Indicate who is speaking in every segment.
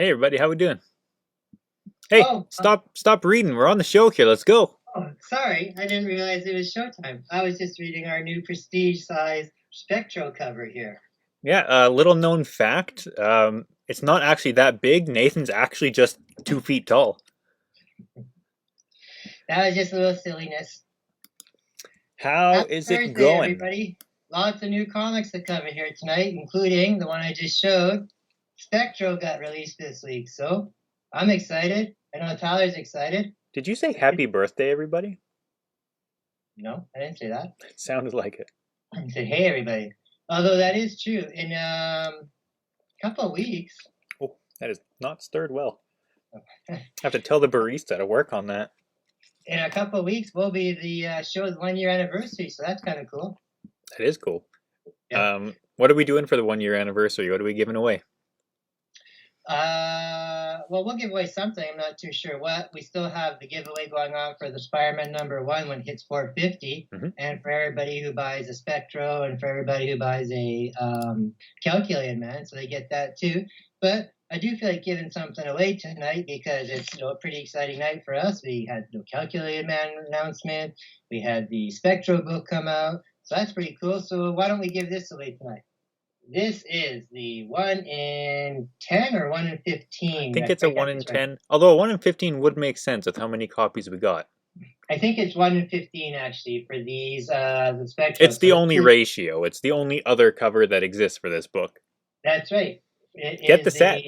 Speaker 1: Hey everybody, how we doing? Hey,
Speaker 2: Oh,
Speaker 1: stop reading. We're on the show here. Let's go.
Speaker 2: sorry. I didn't realize it was showtime. I was just reading our new prestige size Spectro cover here.
Speaker 1: Yeah, little known fact. It's not actually that big. Nathan's actually just 2 feet tall.
Speaker 2: That was just a little silliness.
Speaker 1: How
Speaker 2: Happy
Speaker 1: is it
Speaker 2: Thursday,
Speaker 1: going?
Speaker 2: everybody. Lots of new comics to cover here tonight, including the one I just showed. Spectro got released this week, so I'm excited. I know Tyler's excited.
Speaker 1: Did you say happy birthday, everybody?
Speaker 2: No, I didn't say that.
Speaker 1: It sounded like it.
Speaker 2: I said, hey, everybody. Although that is true. In a couple of weeks,
Speaker 1: Oh, that is not stirred well. I have to tell the barista to work on that.
Speaker 2: in a couple of weeks, will be the show's 1 year anniversary, so that's kind of cool.
Speaker 1: That is cool.
Speaker 2: Yeah.
Speaker 1: What are we doing for the 1 year anniversary? What are we giving away?
Speaker 2: Well, we'll give away something. I'm not too sure what. We still have the giveaway going on for the Spider-Man #1 when it hits 450, and for everybody who buys a Spectro, and for everybody who buys a Calculated Man, so they get that too. But I do feel like giving something away tonight because it's a pretty exciting night for us. We had the Calculated Man announcement. We had the Spectro book come out, so that's pretty cool. So why don't we give this away tonight? This is the 1 in 10 or 1 in 15.
Speaker 1: I think it's a 1 in 10. Although a 1 in 15 would make sense with how many copies we got.
Speaker 2: I think it's 1 in 15 actually for these the Spectro.
Speaker 1: It's the only ratio. It's the only other cover that exists for this book.
Speaker 2: That's right.
Speaker 1: Get the set.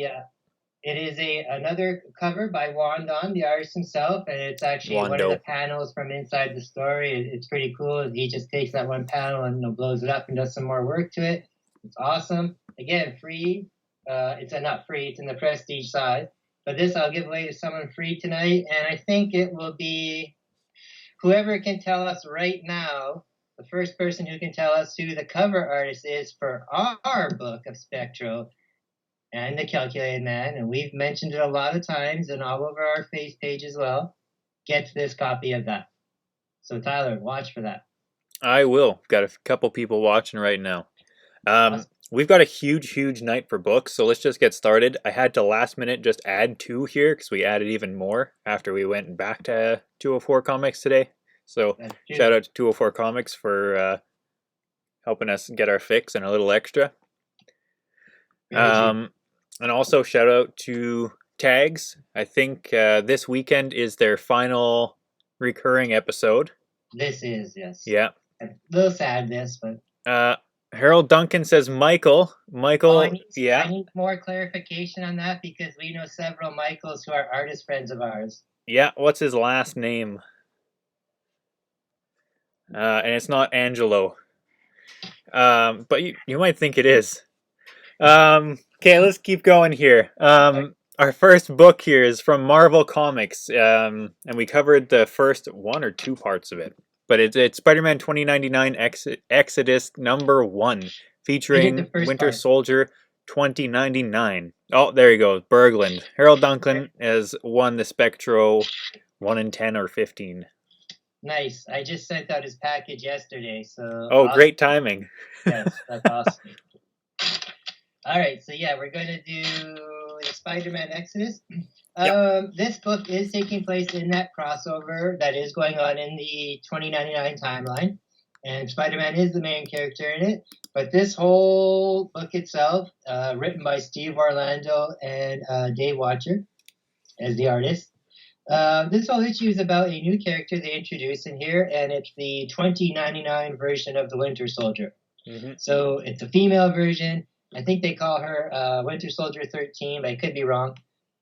Speaker 2: It is another cover by Wandon, the artist himself, and it's actually one of the panels from inside the story. It's pretty cool. He just takes that one panel and blows it up and does some more work to it. It's awesome. Again, free. It's not free. It's in the prestige size. But this I'll give away to someone free tonight, and I think it will be whoever can tell us right now. The first person who can tell us who the cover artist is for our book of Spectro and the Calculated Man, and we've mentioned it a lot of times and all over our face page as well, gets this copy of that. So Tyler, watch for that.
Speaker 1: I will. Got a couple people watching right now. We've got a huge night for books, so let's just get started. I had to last minute just add 2 here because we added even more after we went back to 204 Comics today. So shout out to 204 Comics for helping us get our fix and a little extra. And also shout out to Tags. I think this weekend is their final recurring episode.
Speaker 2: This is, yes.
Speaker 1: Yeah.
Speaker 2: A little sad, this, but...
Speaker 1: Harold Duncan says Michael. Michael,
Speaker 2: I need more clarification on that because we know several Michaels who are artist friends of ours.
Speaker 1: Yeah, what's his last name? And it's not Angelo. But you might think it is. Okay, let's keep going here. Our first book here is from Marvel Comics, and we covered the first 1 or 2 parts of it. But it's Spider-Man 2099 Exodus #1, featuring Winter Soldier 2099. Oh, there you go, Berglund. Harold Duncan has won the Spectro 1 in 10 or 15.
Speaker 2: Nice. I just sent out his package yesterday, so...
Speaker 1: Oh, awesome. Great timing.
Speaker 2: Yes, that's awesome. All right, so yeah, we're going to do the Spider-Man Exodus. Yep. This book is taking place in that crossover that is going on in the 2099 timeline, and Spider-Man is the main character in it. But this whole book itself, written by Steve Orlando and Dave Watcher as the artist, this whole issue is about a new character they introduce in here, and it's the 2099 version of the Winter Soldier. So it's a female version. I think they call her Winter Soldier 13, but I could be wrong.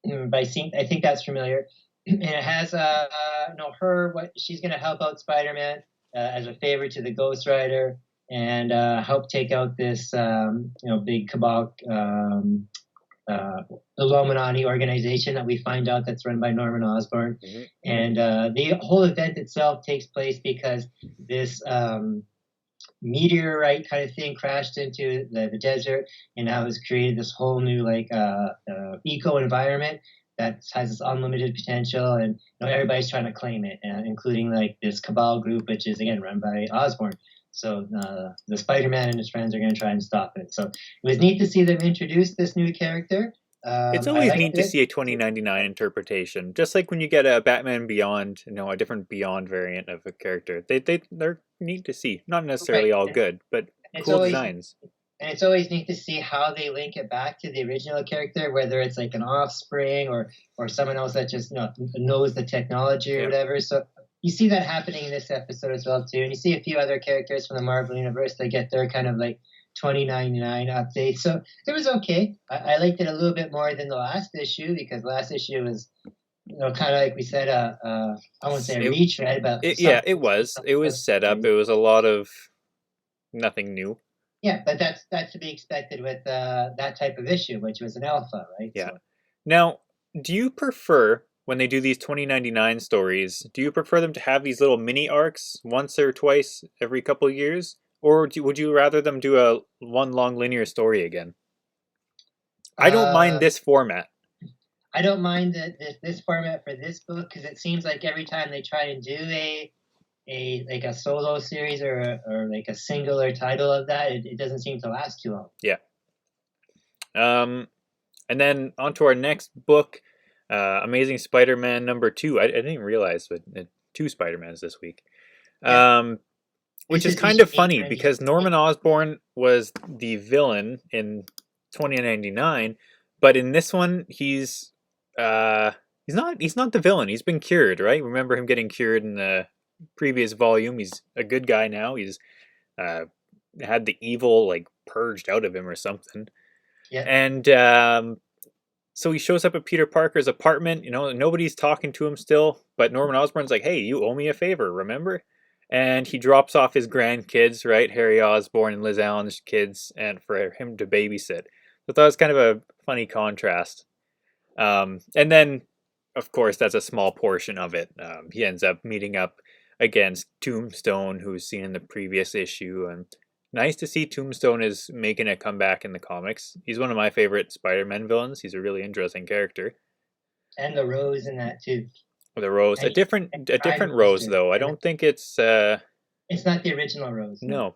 Speaker 2: But I think that's familiar. And it has she's going to help out Spider-Man as a favor to the Ghost Rider and help take out this big cabal Illuminati organization that we find out that's run by Norman Osborn. And the whole event itself takes place because this meteorite kind of thing crashed into the desert, and now has created this whole new eco environment that has this unlimited potential, and everybody's trying to claim it, including this cabal group, which is again run by Osborn. So the Spider-Man and his friends are going to try and stop it. So it was neat to see them introduce this new character,
Speaker 1: It's
Speaker 2: I
Speaker 1: always
Speaker 2: liked
Speaker 1: neat to
Speaker 2: it.
Speaker 1: see a 2099 interpretation, just like when you get a Batman Beyond, a different Beyond variant of a character. They're neat to see. Not necessarily
Speaker 2: Right.
Speaker 1: all good, but
Speaker 2: It's
Speaker 1: cool
Speaker 2: always
Speaker 1: designs.
Speaker 2: and it's always neat to see how they link it back to the original character, whether it's like an offspring or someone else that just knows the technology or
Speaker 1: Yeah.
Speaker 2: whatever. So you see that happening in this episode as well too, and you see a few other characters from the Marvel universe that get their kind of like 2099 update. So it was okay. I liked it a little bit more than the last issue because last issue was kind of like we said, I won't say a
Speaker 1: It,
Speaker 2: retread, but
Speaker 1: yeah,
Speaker 2: something.
Speaker 1: it was. It was set up. It was a lot of nothing new.
Speaker 2: Yeah, but that's to be expected with that type of issue, which was an alpha, right?
Speaker 1: Yeah.
Speaker 2: So
Speaker 1: Now, do you prefer when they do these 2099 stories, do you prefer them to have these little mini arcs once or twice every couple of years? Or would you rather them do a one long linear story again? I don't mind
Speaker 2: uh,
Speaker 1: this format.
Speaker 2: I don't mind this format for this book because it seems like every time they try and do like a solo series or like a singular title of that, it doesn't seem to last too long.
Speaker 1: Yeah. And then on to our next book, Amazing Spider-Man #2. I didn't even realize, but two Spider-Mans this week.
Speaker 2: Yeah.
Speaker 1: Which
Speaker 2: This
Speaker 1: is
Speaker 2: is
Speaker 1: kind of
Speaker 2: issue
Speaker 1: funny because
Speaker 2: 890.
Speaker 1: Norman Osborn was the villain in 2099, but in this one he's not the villain. He's been cured, right? Remember him getting cured in the previous volume. He's a good guy now. He's uh, had the evil like purged out of him or something.
Speaker 2: Yeah.
Speaker 1: And so he shows up at Peter Parker's apartment. Nobody's talking to him still, but Norman Osborn's like, "Hey, you owe me a favor, remember?" And he drops off his grandkids, right, Harry Osborn and Liz Allen's kids, and for him to babysit. So I thought it was kind of a funny contrast. And then, of course, that's a small portion of it. He ends up meeting up against Tombstone, who was seen in the previous issue, and nice to see Tombstone is making a comeback in the comics. He's one of my favorite Spider-Man villains. He's a really interesting character.
Speaker 2: And the rose in that too.
Speaker 1: The Rose,
Speaker 2: And
Speaker 1: a
Speaker 2: Prime
Speaker 1: different Rose
Speaker 2: Minister.
Speaker 1: though. I
Speaker 2: And
Speaker 1: don't think it's
Speaker 2: it's not the original rose.
Speaker 1: no.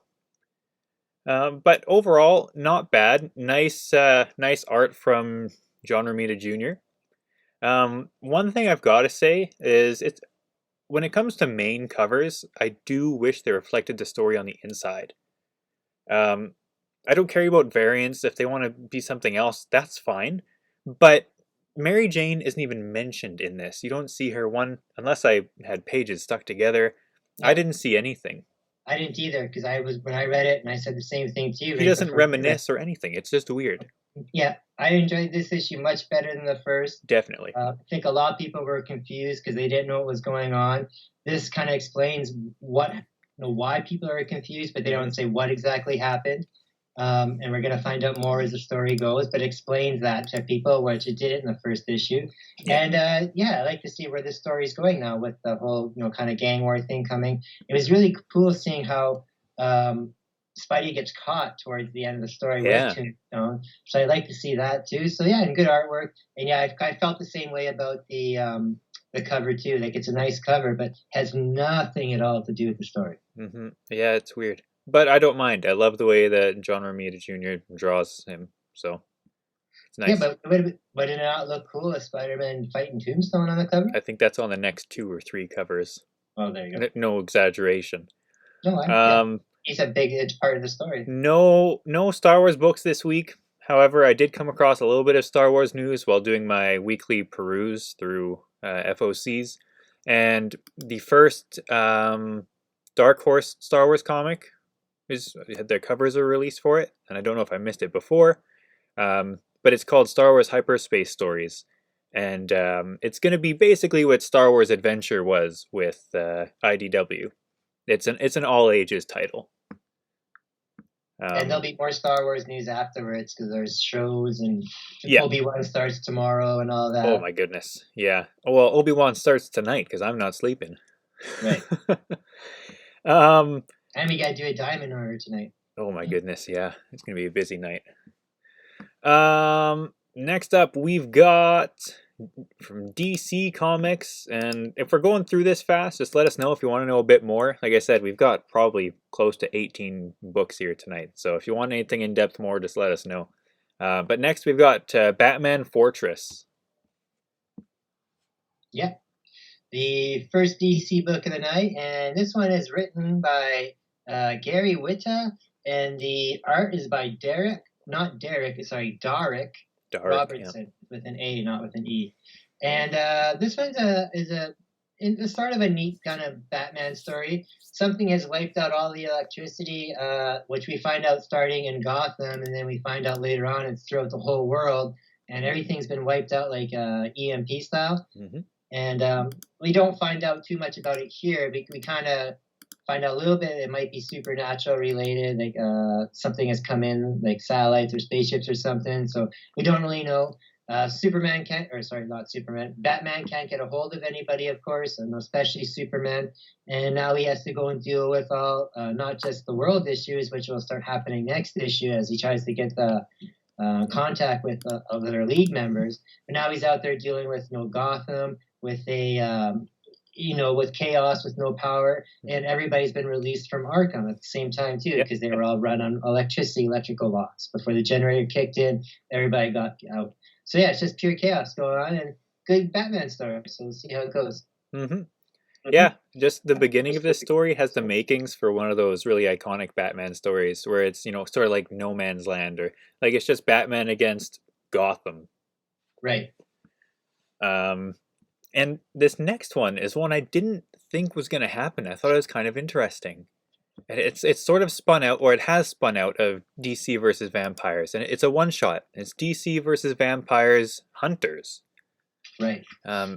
Speaker 1: But overall, not bad. Nice art from John Romita Jr. One thing I've got to say is it's when it comes to main covers, I do wish they reflected the story on the inside. I don't care about variants. If they want to be something else, that's fine. But Mary Jane isn't even mentioned in this. You don't see her unless I had pages stuck together.
Speaker 2: No,
Speaker 1: I didn't see anything.
Speaker 2: I didn't either because when I read it and I said the same thing to you.
Speaker 1: He doesn't reminisce or anything. It's just weird.
Speaker 2: Yeah, I enjoyed this issue much better than the first.
Speaker 1: Definitely.
Speaker 2: I think a lot of people were confused because they didn't know what was going on. This kind of explains why people are confused, but they don't say what exactly happened. And we're going to find out more as the story goes, but explains that to people, which it did in the first issue.
Speaker 1: Yeah.
Speaker 2: And I like to see where the story is going now with the whole kind of gang war thing coming. It was really cool seeing how Spidey gets caught towards the end of the story with Tombstone. So I like to see that too. So yeah, and good artwork. And yeah, I felt the same way about the cover too. Like it's a nice cover, but has nothing at all to do with the story.
Speaker 1: Mm-hmm. Yeah, it's weird. But I don't mind. I love the way that John Romita Jr. draws him. So it's nice.
Speaker 2: Yeah, but would it not look cool if Spider-Man fighting Tombstone on the cover?
Speaker 1: I think that's on the next 2 or 3 covers.
Speaker 2: Oh, there you go.
Speaker 1: No exaggeration.
Speaker 2: No, he's a big part of the story.
Speaker 1: No Star Wars books this week. However, I did come across a little bit of Star Wars news while doing my weekly peruse through FOCs. And the first Dark Horse Star Wars comic their covers are released for it, and I don't know if I missed it before, but it's called Star Wars Hyperspace Stories, and it's going to be basically what Star Wars Adventure was with IDW. It's an all ages title.
Speaker 2: And there'll be more Star Wars news afterwards because there's shows and Obi-Wan starts tomorrow and all that.
Speaker 1: Oh my goodness, yeah. Well, Obi-Wan starts tonight because I'm not sleeping.
Speaker 2: Right. And we gotta do a diamond order tonight.
Speaker 1: Oh my goodness, yeah. It's gonna be a busy night. Next up we've got from DC Comics, and if we're going through this fast, just let us know if you want to know a bit more. Like I said, we've got probably close to 18 books here tonight, so if you want anything in depth more, just let us know. But next we've got Batman Fortress.
Speaker 2: Yeah. The first DC book of the night, and this one is written by Gary Whitta, and the art is by Derek Darick Robertson, with an A, not with an E. And this one is the start of a neat kind of Batman story. Something has wiped out all the electricity, which we find out starting in Gotham, and then we find out later on it's throughout the whole world, and everything's been wiped out like EMP style.
Speaker 1: Mm-hmm.
Speaker 2: And we don't find out too much about it here. We kind of find out a little bit. It might be supernatural related, like something has come in, like satellites or spaceships or something. So we don't really know. Batman can't get a hold of anybody, of course, and especially Superman. And now he has to go and deal with all, not just the world issues, which will start happening next issue as he tries to get the contact with other League members. But now he's out there dealing with Gotham, with with chaos, with no power, and everybody's been released from Arkham at the same time too, because they were all run on electrical locks. Before the generator kicked in, everybody got out. So yeah, it's just pure chaos going on, and good Batman story. So we'll see how it goes.
Speaker 1: Mm-hmm. Yeah, just the beginning of this story has the makings for one of those really iconic Batman stories where it's, sort of like No Man's Land, or like it's just Batman against Gotham.
Speaker 2: Right.
Speaker 1: And this next one is one I didn't think was going to happen. I thought it was kind of interesting. And it's sort of spun out, or it has spun out, of DC versus vampires. And it's a one-shot. It's DC versus Vampires Hunters.
Speaker 2: Right.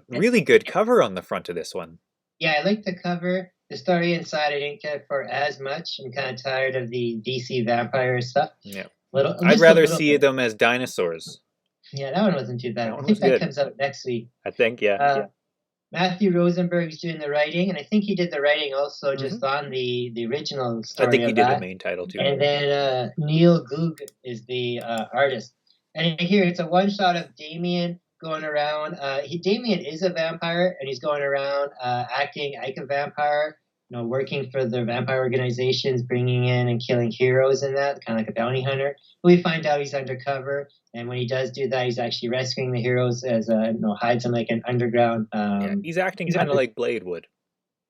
Speaker 1: Really good cover on the front of this one.
Speaker 2: Yeah, I like the cover. The story inside I didn't care for as much. I'm kind of tired of the DC vampire stuff.
Speaker 1: Yeah. I'd rather see them as dinosaurs.
Speaker 2: Yeah, that one wasn't too bad. I think that comes out next week.
Speaker 1: I think, yeah.
Speaker 2: Matthew Rosenberg's doing the writing, and I think he did the writing also just on the original story.
Speaker 1: I think he did the main title too.
Speaker 2: And then Neil Goog is the artist. And here it's a one-shot of Damian going around. Damian is a vampire, and he's going around acting like a vampire, working for the vampire organizations, bringing in and killing heroes and that, kind of like a bounty hunter. We find out he's undercover, and when he does do that, he's actually rescuing the heroes as hides in like an underground.
Speaker 1: He's acting kind of like Blade would.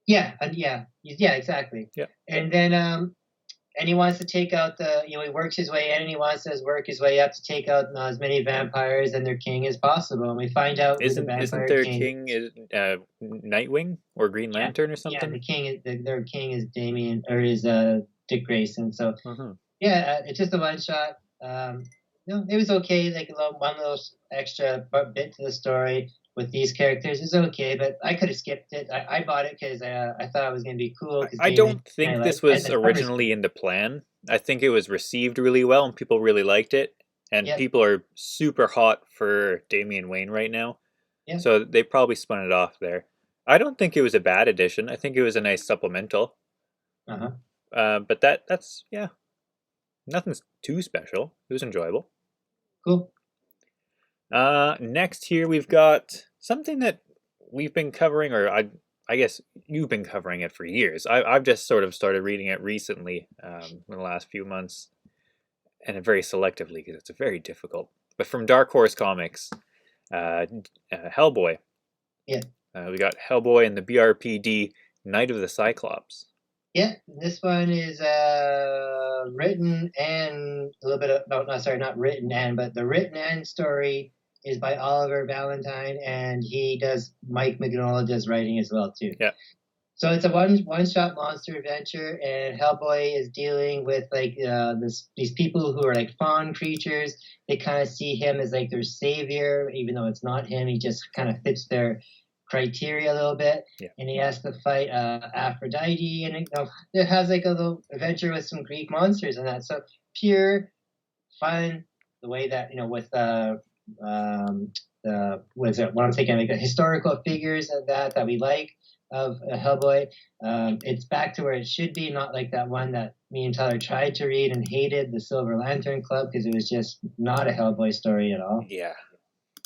Speaker 2: Yeah, exactly.
Speaker 1: Yeah,
Speaker 2: and then and he wants to take out he works his way in, and he wants to work his way up to take out as many vampires and their king as possible. And we find out
Speaker 1: isn't their king is Nightwing or Green Lantern or something?
Speaker 2: Yeah, their king is Damian, or is Dick Grayson. So it's just a one shot. It was okay. Like one little extra bit to the story with these characters is okay, but I could have skipped it. I bought it because I thought it was going to be cool.
Speaker 1: I don't think this was originally in the plan. I think it was received really well and people really liked it. And people are super hot for Damian Wayne right now. Yeah. So they probably spun it off there. I don't think it was a bad addition. I think it was a nice supplemental. But that's nothing's too special. It was enjoyable.
Speaker 2: Cool.
Speaker 1: Next here we've got something that we've been covering, or I guess you've been covering it for years. I've just sort of started reading it recently, in the last few months, and very selectively because it's very difficult. But from Dark Horse Comics, Hellboy.
Speaker 2: Yeah.
Speaker 1: We got Hellboy and the BRPD Night of the Cyclops.
Speaker 2: Yeah, this one is written and a little bit about, not written and, but the written and story is by Oliver Valentine, and Mike Mignola does writing as well too.
Speaker 1: Yeah.
Speaker 2: So it's a one-shot monster adventure, and Hellboy is dealing with these people who are like fawn creatures. They kind of see him as like their savior, even though it's not him. He just kind of fits their criteria a little bit, and he has to fight Aphrodite, and it has like a little adventure with some Greek monsters and that. So pure fun, the way that with what is it? What I'm thinking, like the historical figures of that we like of Hellboy. It's back to where it should be, not like that one that me and Tyler tried to read and hated, the Silver Lantern Club, because it was just not a Hellboy story at all.
Speaker 1: Yeah.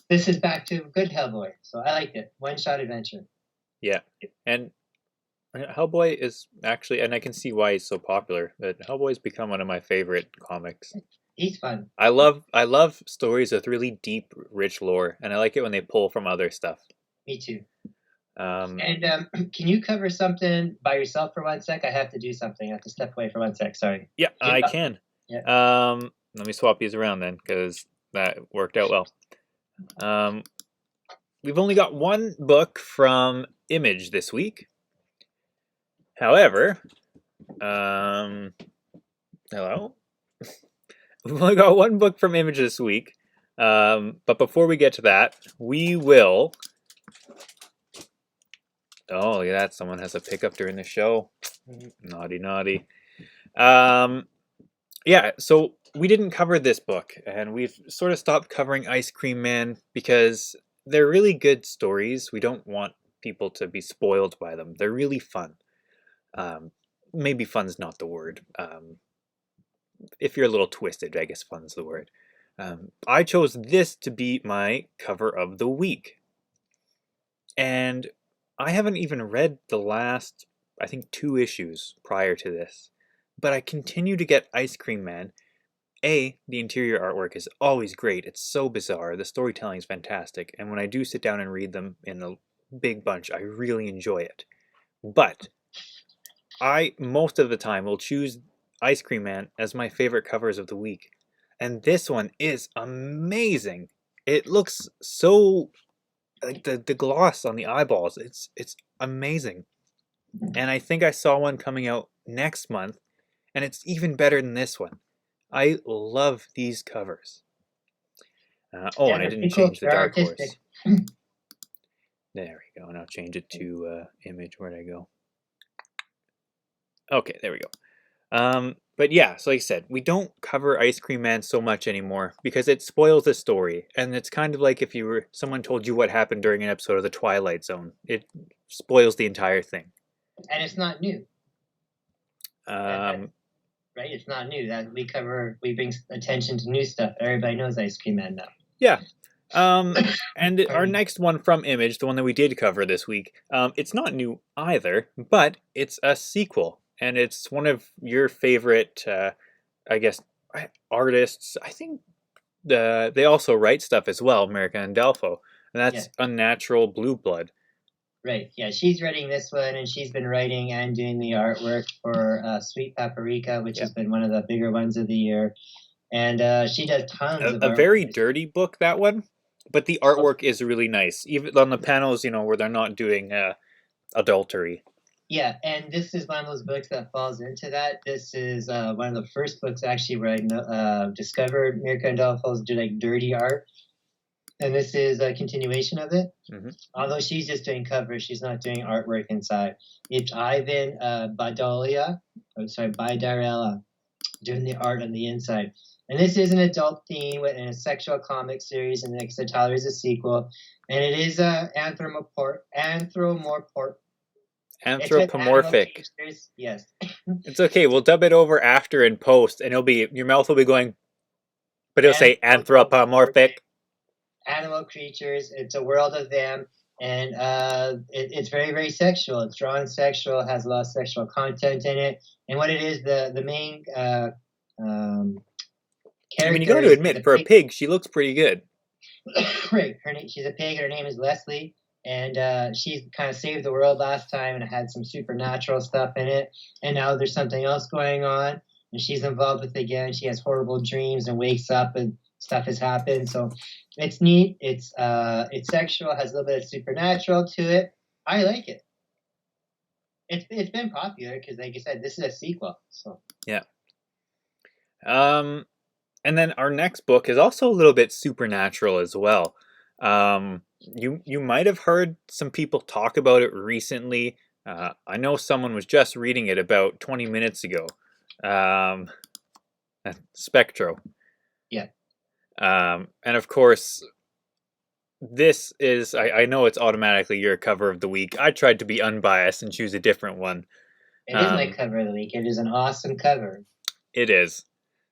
Speaker 2: This is back to good Hellboy, so I liked it. One-shot adventure.
Speaker 1: Yeah, and Hellboy is actually, and I can see why he's so popular, but Hellboy's become one of my favorite comics.
Speaker 2: He's fun.
Speaker 1: I love stories with really deep, rich lore, and I like it when they pull from other stuff.
Speaker 2: Me too.
Speaker 1: Um,
Speaker 2: And can you cover something by yourself for 1 sec? I have to do something. I have to step away for 1 sec. Sorry.
Speaker 1: yeah, I can.
Speaker 2: Yeah.
Speaker 1: Let me swap these around then, because that worked out well. We've only got one book from Image this week. However, hello? We've only got one book from Image this week. But before we get to that, we will... Oh, look at that. Someone has a pickup during the show. Naughty, naughty. Yeah, so we didn't cover this book, and we've sort of stopped covering Ice Cream Man because they're really good stories. We don't want people to be spoiled by them. They're really fun. Maybe fun's not the word. If you're a little twisted, I guess fun's the word. I chose this to be my cover of the week. And I haven't even read the last, I think, 2 issues prior to this. But I continue to get Ice Cream Man. The interior artwork is always great. It's so bizarre. The storytelling is fantastic. And when I do sit down and read them in a big bunch, I really enjoy it. But I, most of the time, will choose Ice Cream Man as my favorite covers of the week. And this one is amazing. It looks so... like the gloss on the eyeballs. It's amazing. And I think I saw one coming out next month, and it's even better than this one. I love these covers. And I didn't change the Dark Horse. There we go. And I'll change it to Image. Where'd I go? Okay, there we go. But yeah, so like I said, we don't cover Ice Cream Man so much anymore because it spoils the story. And it's kind of like if someone told you what happened during an episode of The Twilight Zone. It spoils the entire thing.
Speaker 2: And it's not new. Right? It's not new. That we bring attention to new stuff. Everybody knows Ice Cream Man now.
Speaker 1: Yeah. And our next one from Image, the one that we did cover this week, it's not new either, but it's a sequel. And it's one of your favorite, I guess, artists. I think they also write stuff as well, America and Delpho. And that's Unnatural Blue Blood.
Speaker 2: Right, yeah, she's writing this one, and she's been writing and doing the artwork for Sweet Paprika, which has been one of the bigger ones of the year. And she does tons of
Speaker 1: a very dirty book, that one, but the artwork is really nice. Even on the panels, where they're not doing adultery.
Speaker 2: Yeah, and this is one of those books that falls into that. This is one of the first books, actually, where I discovered Mirka and Delpho's dirty art. And this is a continuation of it. Mm-hmm. Although she's just doing covers, she's not doing artwork inside. It's Ivan Badarella doing the art on the inside. And this is an adult theme in a sexual comic series, and like I said, Tyler is a sequel. And it is
Speaker 1: anthropomorphic.
Speaker 2: Yes.
Speaker 1: It's okay. We'll dub it over after in post, and your mouth will be going, but it'll say anthropomorphic.
Speaker 2: Animal creatures. It's a world of them, and it's very, very sexual. It's drawn sexual, has a lot of sexual content in it. And what it is, the main character.
Speaker 1: I mean, you got to admit, for a pig, she looks pretty good.
Speaker 2: Right. She's a pig. Her name is Leslie, and she kind of saved the world last time, and it had some supernatural stuff in it. And now there's something else going on, and she's involved with it again. She has horrible dreams and wakes up, and stuff has happened. So it's neat. It's sexual, has a little bit of supernatural to it. I like it. It's been popular because, like you said, this is a sequel. So
Speaker 1: yeah. And then our next book is also a little bit supernatural as well. You might have heard some people talk about it recently. I know someone was just reading it about 20 minutes ago. Spectro.
Speaker 2: Yeah.
Speaker 1: And of course, this is, I know it's automatically your cover of the week. I tried to be unbiased and choose a different one.
Speaker 2: It is my cover of the week. It is an awesome cover.
Speaker 1: It is.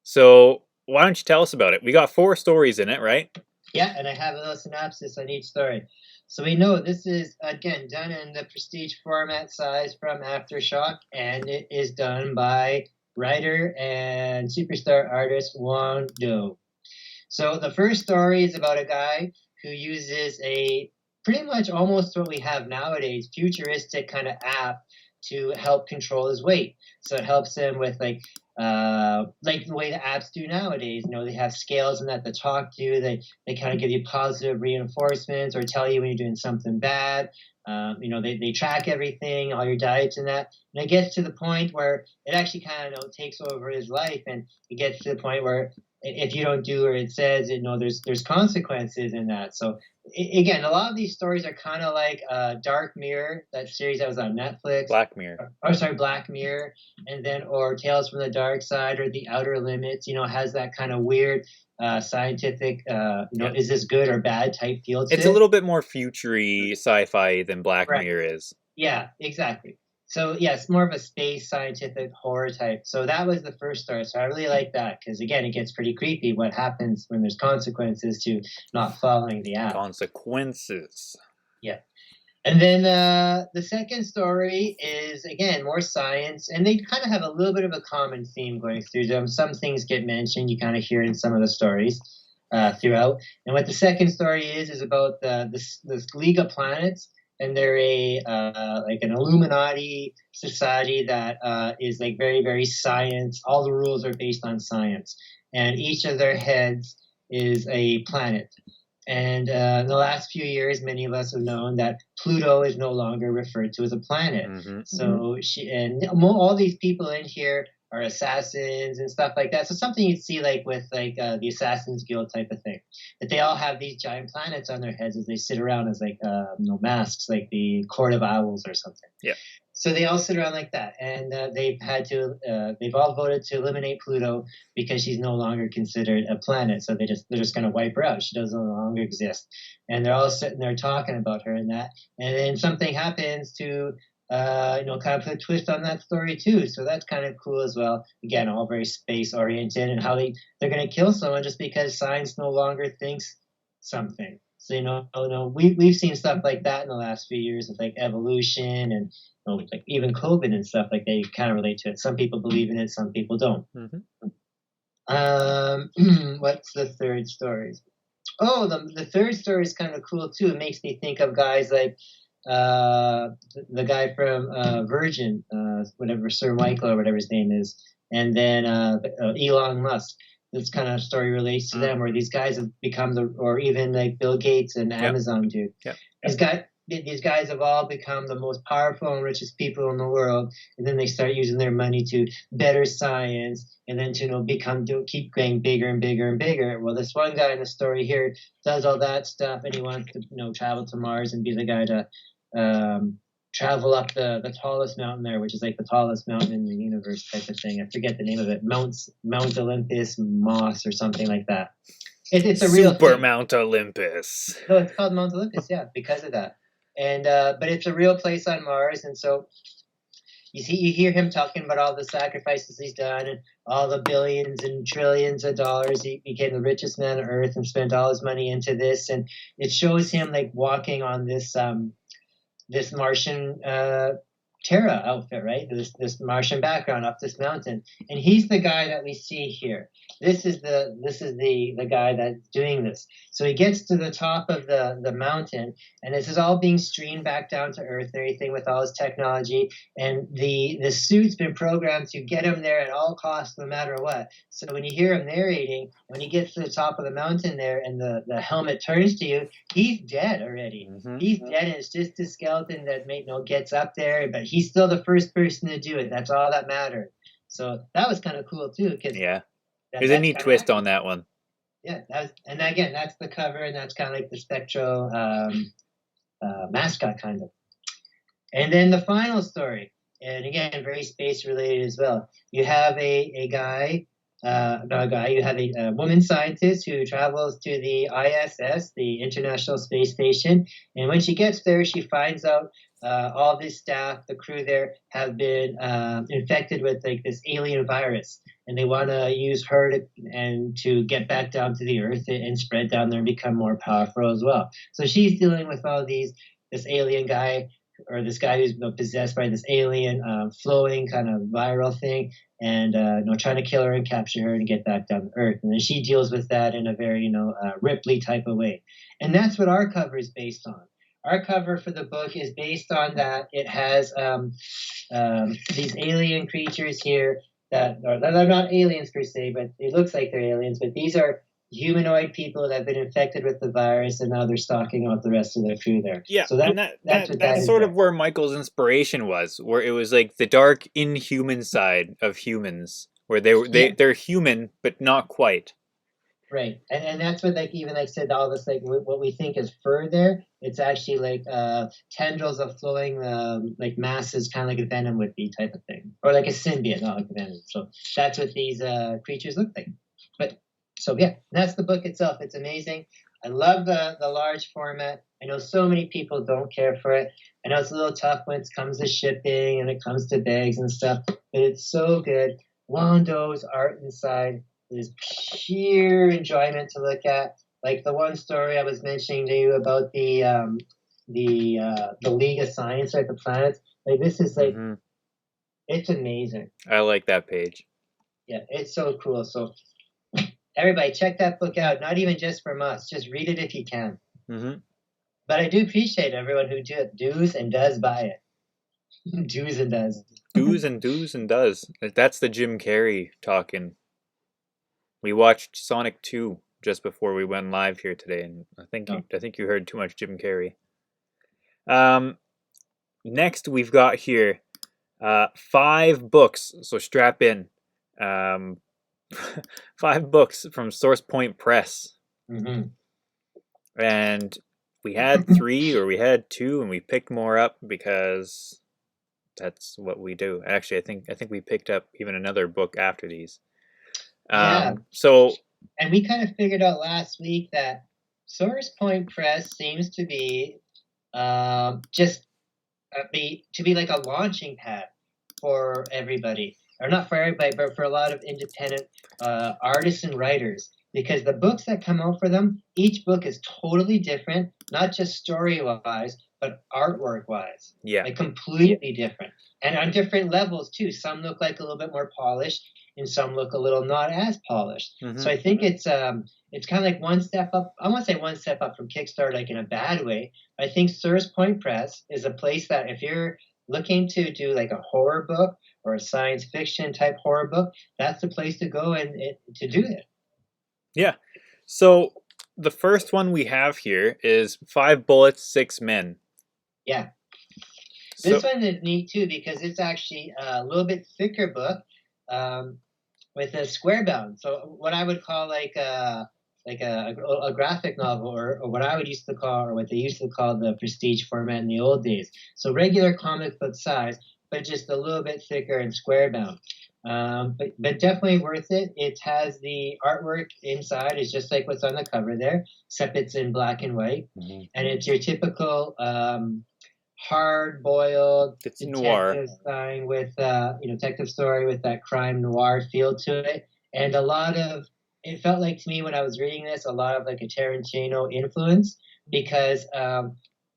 Speaker 1: So why don't you tell us about it? We got 4 stories in it, right?
Speaker 2: Yeah, and I have a little synopsis on each story. So we know this is, again, done in the prestige format size from Aftershock, and it is done by writer and superstar artist Wang Do. So the first story is about a guy who uses a pretty much almost what we have nowadays, futuristic kind of app to help control his weight. So it helps him with like the way the apps do nowadays. You know, they have scales and that talk to you. They kind of give you positive reinforcements or tell you when you're doing something bad. You know, they track everything, all your diets and that. And it gets to the point where it actually kind of takes over his life, and it gets to the point where if you don't do what it says, you know, there's consequences in that. So again, a lot of these stories are kind of like Dark Mirror, that series that was on Netflix.
Speaker 1: Black Mirror.
Speaker 2: Black Mirror, and then or Tales from the Dark Side or The Outer Limits. You know, has that kind of weird scientific, is this good or bad type feel to it.
Speaker 1: It's a little bit more future-y sci-fi than Black Mirror is.
Speaker 2: Yeah, exactly. So yeah, it's more of a space scientific horror type. So that was the first story. So I really like that because again, it gets pretty creepy. What happens when there's consequences to not following the app?
Speaker 1: Consequences.
Speaker 2: Yeah. And then the second story is again more science, and they kind of have a little bit of a common theme going through them. Some things get mentioned, you kind of hear it in some of the stories throughout. And what the second story is about this League of Planets. And they're like an Illuminati society that is like very, very science. All the rules are based on science. And each of their heads is a planet. And in the last few years, many of us have known that Pluto is no longer referred to as a planet. Mm-hmm. So all these people in here are assassins and stuff like that. So something you'd see like with like the Assassin's Guild type of thing, that they all have these giant planets on their heads as they sit around as like masks, like the Court of Owls or something.
Speaker 1: Yeah.
Speaker 2: So they all sit around like that, and they've all voted to eliminate Pluto because she's no longer considered a planet. So they're just going to wipe her out. She doesn't no longer exist, and they're all sitting there talking about her and that. And then something happens to kind of put a twist on that story too. So that's kind of cool as well. Again, all very space oriented, and how they're going to kill someone just because science no longer thinks something. So we've seen stuff like that in the last few years with like evolution and like even COVID and stuff like that. You kind of relate to it. Some people believe in it, some people don't. Mm-hmm. What's the third story? Oh, the third story is kind of cool too. It makes me think of guys like the guy from Virgin, whatever, Sir Michael or whatever his name is, and then Elon Musk. This kind of story relates to them, where these guys have become or even like Bill Gates and Amazon do. Yep. These guys have all become the most powerful and richest people in the world, and then they start using their money to better science, and then to keep going bigger and bigger and bigger. Well, this one guy in the story here does all that stuff, and he wants to travel to Mars and be the guy to travel up the tallest mountain there, which is like the tallest mountain in the universe type of thing. I forget the name of it. Mount Olympus, Moss, or something like that. It's a real
Speaker 1: Super Mount Olympus.
Speaker 2: No, it's called Mount Olympus, yeah, because of that. And but it's a real place on Mars, and so you hear him talking about all the sacrifices he's done and all the billions and trillions of dollars. He became the richest man on Earth and spent all his money into this, and it shows him like walking on this Martian Terra outfit, right? This Martian background up this mountain, and he's the guy that we see here. This is the guy that's doing this. So he gets to the top of the mountain, and this is all being streamed back down to Earth and everything with all his technology. And the suit's been programmed to get him there at all costs, no matter what. So when you hear him narrating, when he gets to the top of the mountain there, and the helmet turns to you, he's dead already. Mm-hmm. He's dead, and it's just a skeleton that gets up there, but he's still the first person to do it. That's all that mattered. So that was kind of cool too, because
Speaker 1: there's a neat twist on that one.
Speaker 2: Yeah, and again, that's the cover, and that's kind of like the Spectro mascot kind of. And then the final story, and again, very space related as well. You have you have a woman scientist who travels to the ISS, the International Space Station, and when she gets there, she finds out all this staff, the crew there, have been infected with like this alien virus, and they want to use her to get back down to the Earth and spread down there and become more powerful as well. So she's dealing with all this alien guy or this guy who's possessed by this alien, flowing kind of viral thing, and trying to kill her and capture her and get back down to Earth. And then she deals with that in a very Ripley type of way, and that's what our cover is based on. Our cover for the book is based on that. It has these alien creatures here that they're not aliens per se, but it looks like they're aliens. But these are humanoid people that have been infected with the virus, and now they're stalking out the rest of their crew there.
Speaker 1: Yeah,
Speaker 2: so
Speaker 1: that's sort of where Michael's inspiration was, where it was like the dark, inhuman side of humans, where they're human but not quite.
Speaker 2: Right, and that's what even said all this what we think is fur there. It's actually tendrils of flowing masses, kind of like a venom would be type of thing, or like a symbiote, not like a venom. So that's what these creatures look like. But so yeah, that's the book itself. It's amazing. I love the large format. I know so many people don't care for it. I know it's a little tough when it comes to shipping and it comes to bags and stuff, but it's so good. Wando's art inside is pure enjoyment to look at. Like the one story I was mentioning to you about the League of Science, the planets. Like this is it's amazing.
Speaker 1: I like that page.
Speaker 2: Yeah, it's so cool. So everybody, check that book out. Not even just from us, just read it if you can.
Speaker 1: Mm-hmm.
Speaker 2: But I do appreciate everyone who does and does buy it. Does and does.
Speaker 1: Does and does. That's the Jim Carrey talking. We watched Sonic 2 just before we went live here today, and I think you heard too much Jim Carrey. Next we've got here 5 books, so strap in. 5 books from Source Point Press.
Speaker 2: Mm-hmm.
Speaker 1: And we had 3 or we had 2, and we picked more up because that's what we do. Actually, I think we picked up even another book after these.
Speaker 2: And we kind of figured out last week that Source Point Press seems to be to be like a launching pad for everybody, or not for everybody, but for a lot of independent artists and writers. Because the books that come out for them, each book is totally different, not just story-wise, but artwork-wise.
Speaker 1: Yeah.
Speaker 2: Like completely different. And on different levels, too. Some look like a little bit more polished, and some look a little not as polished. Mm-hmm. So I think it's kind of like one step up. I won't say one step up from Kickstarter, like in a bad way. I think Source Point Press is a place that if you're looking to do like a horror book or a science fiction type horror book, that's the place to go and to do it.
Speaker 1: Yeah. So the first one we have here is 5 Bullets, 6 Men.
Speaker 2: Yeah. This one is neat too because it's actually a little bit thicker book with a square bound. So what I would call like a graphic novel, or what I would used to call, or what they used to call the prestige format in the old days. So regular comic book size, but just a little bit thicker and square bound. But definitely worth it. It has the artwork inside is just like what's on the cover there, except it's in black and white, mm-hmm. and it's your typical hard-boiled detective story with detective story with that crime noir feel to it, and it felt like to me when I was reading this a lot of like a Tarantino influence, because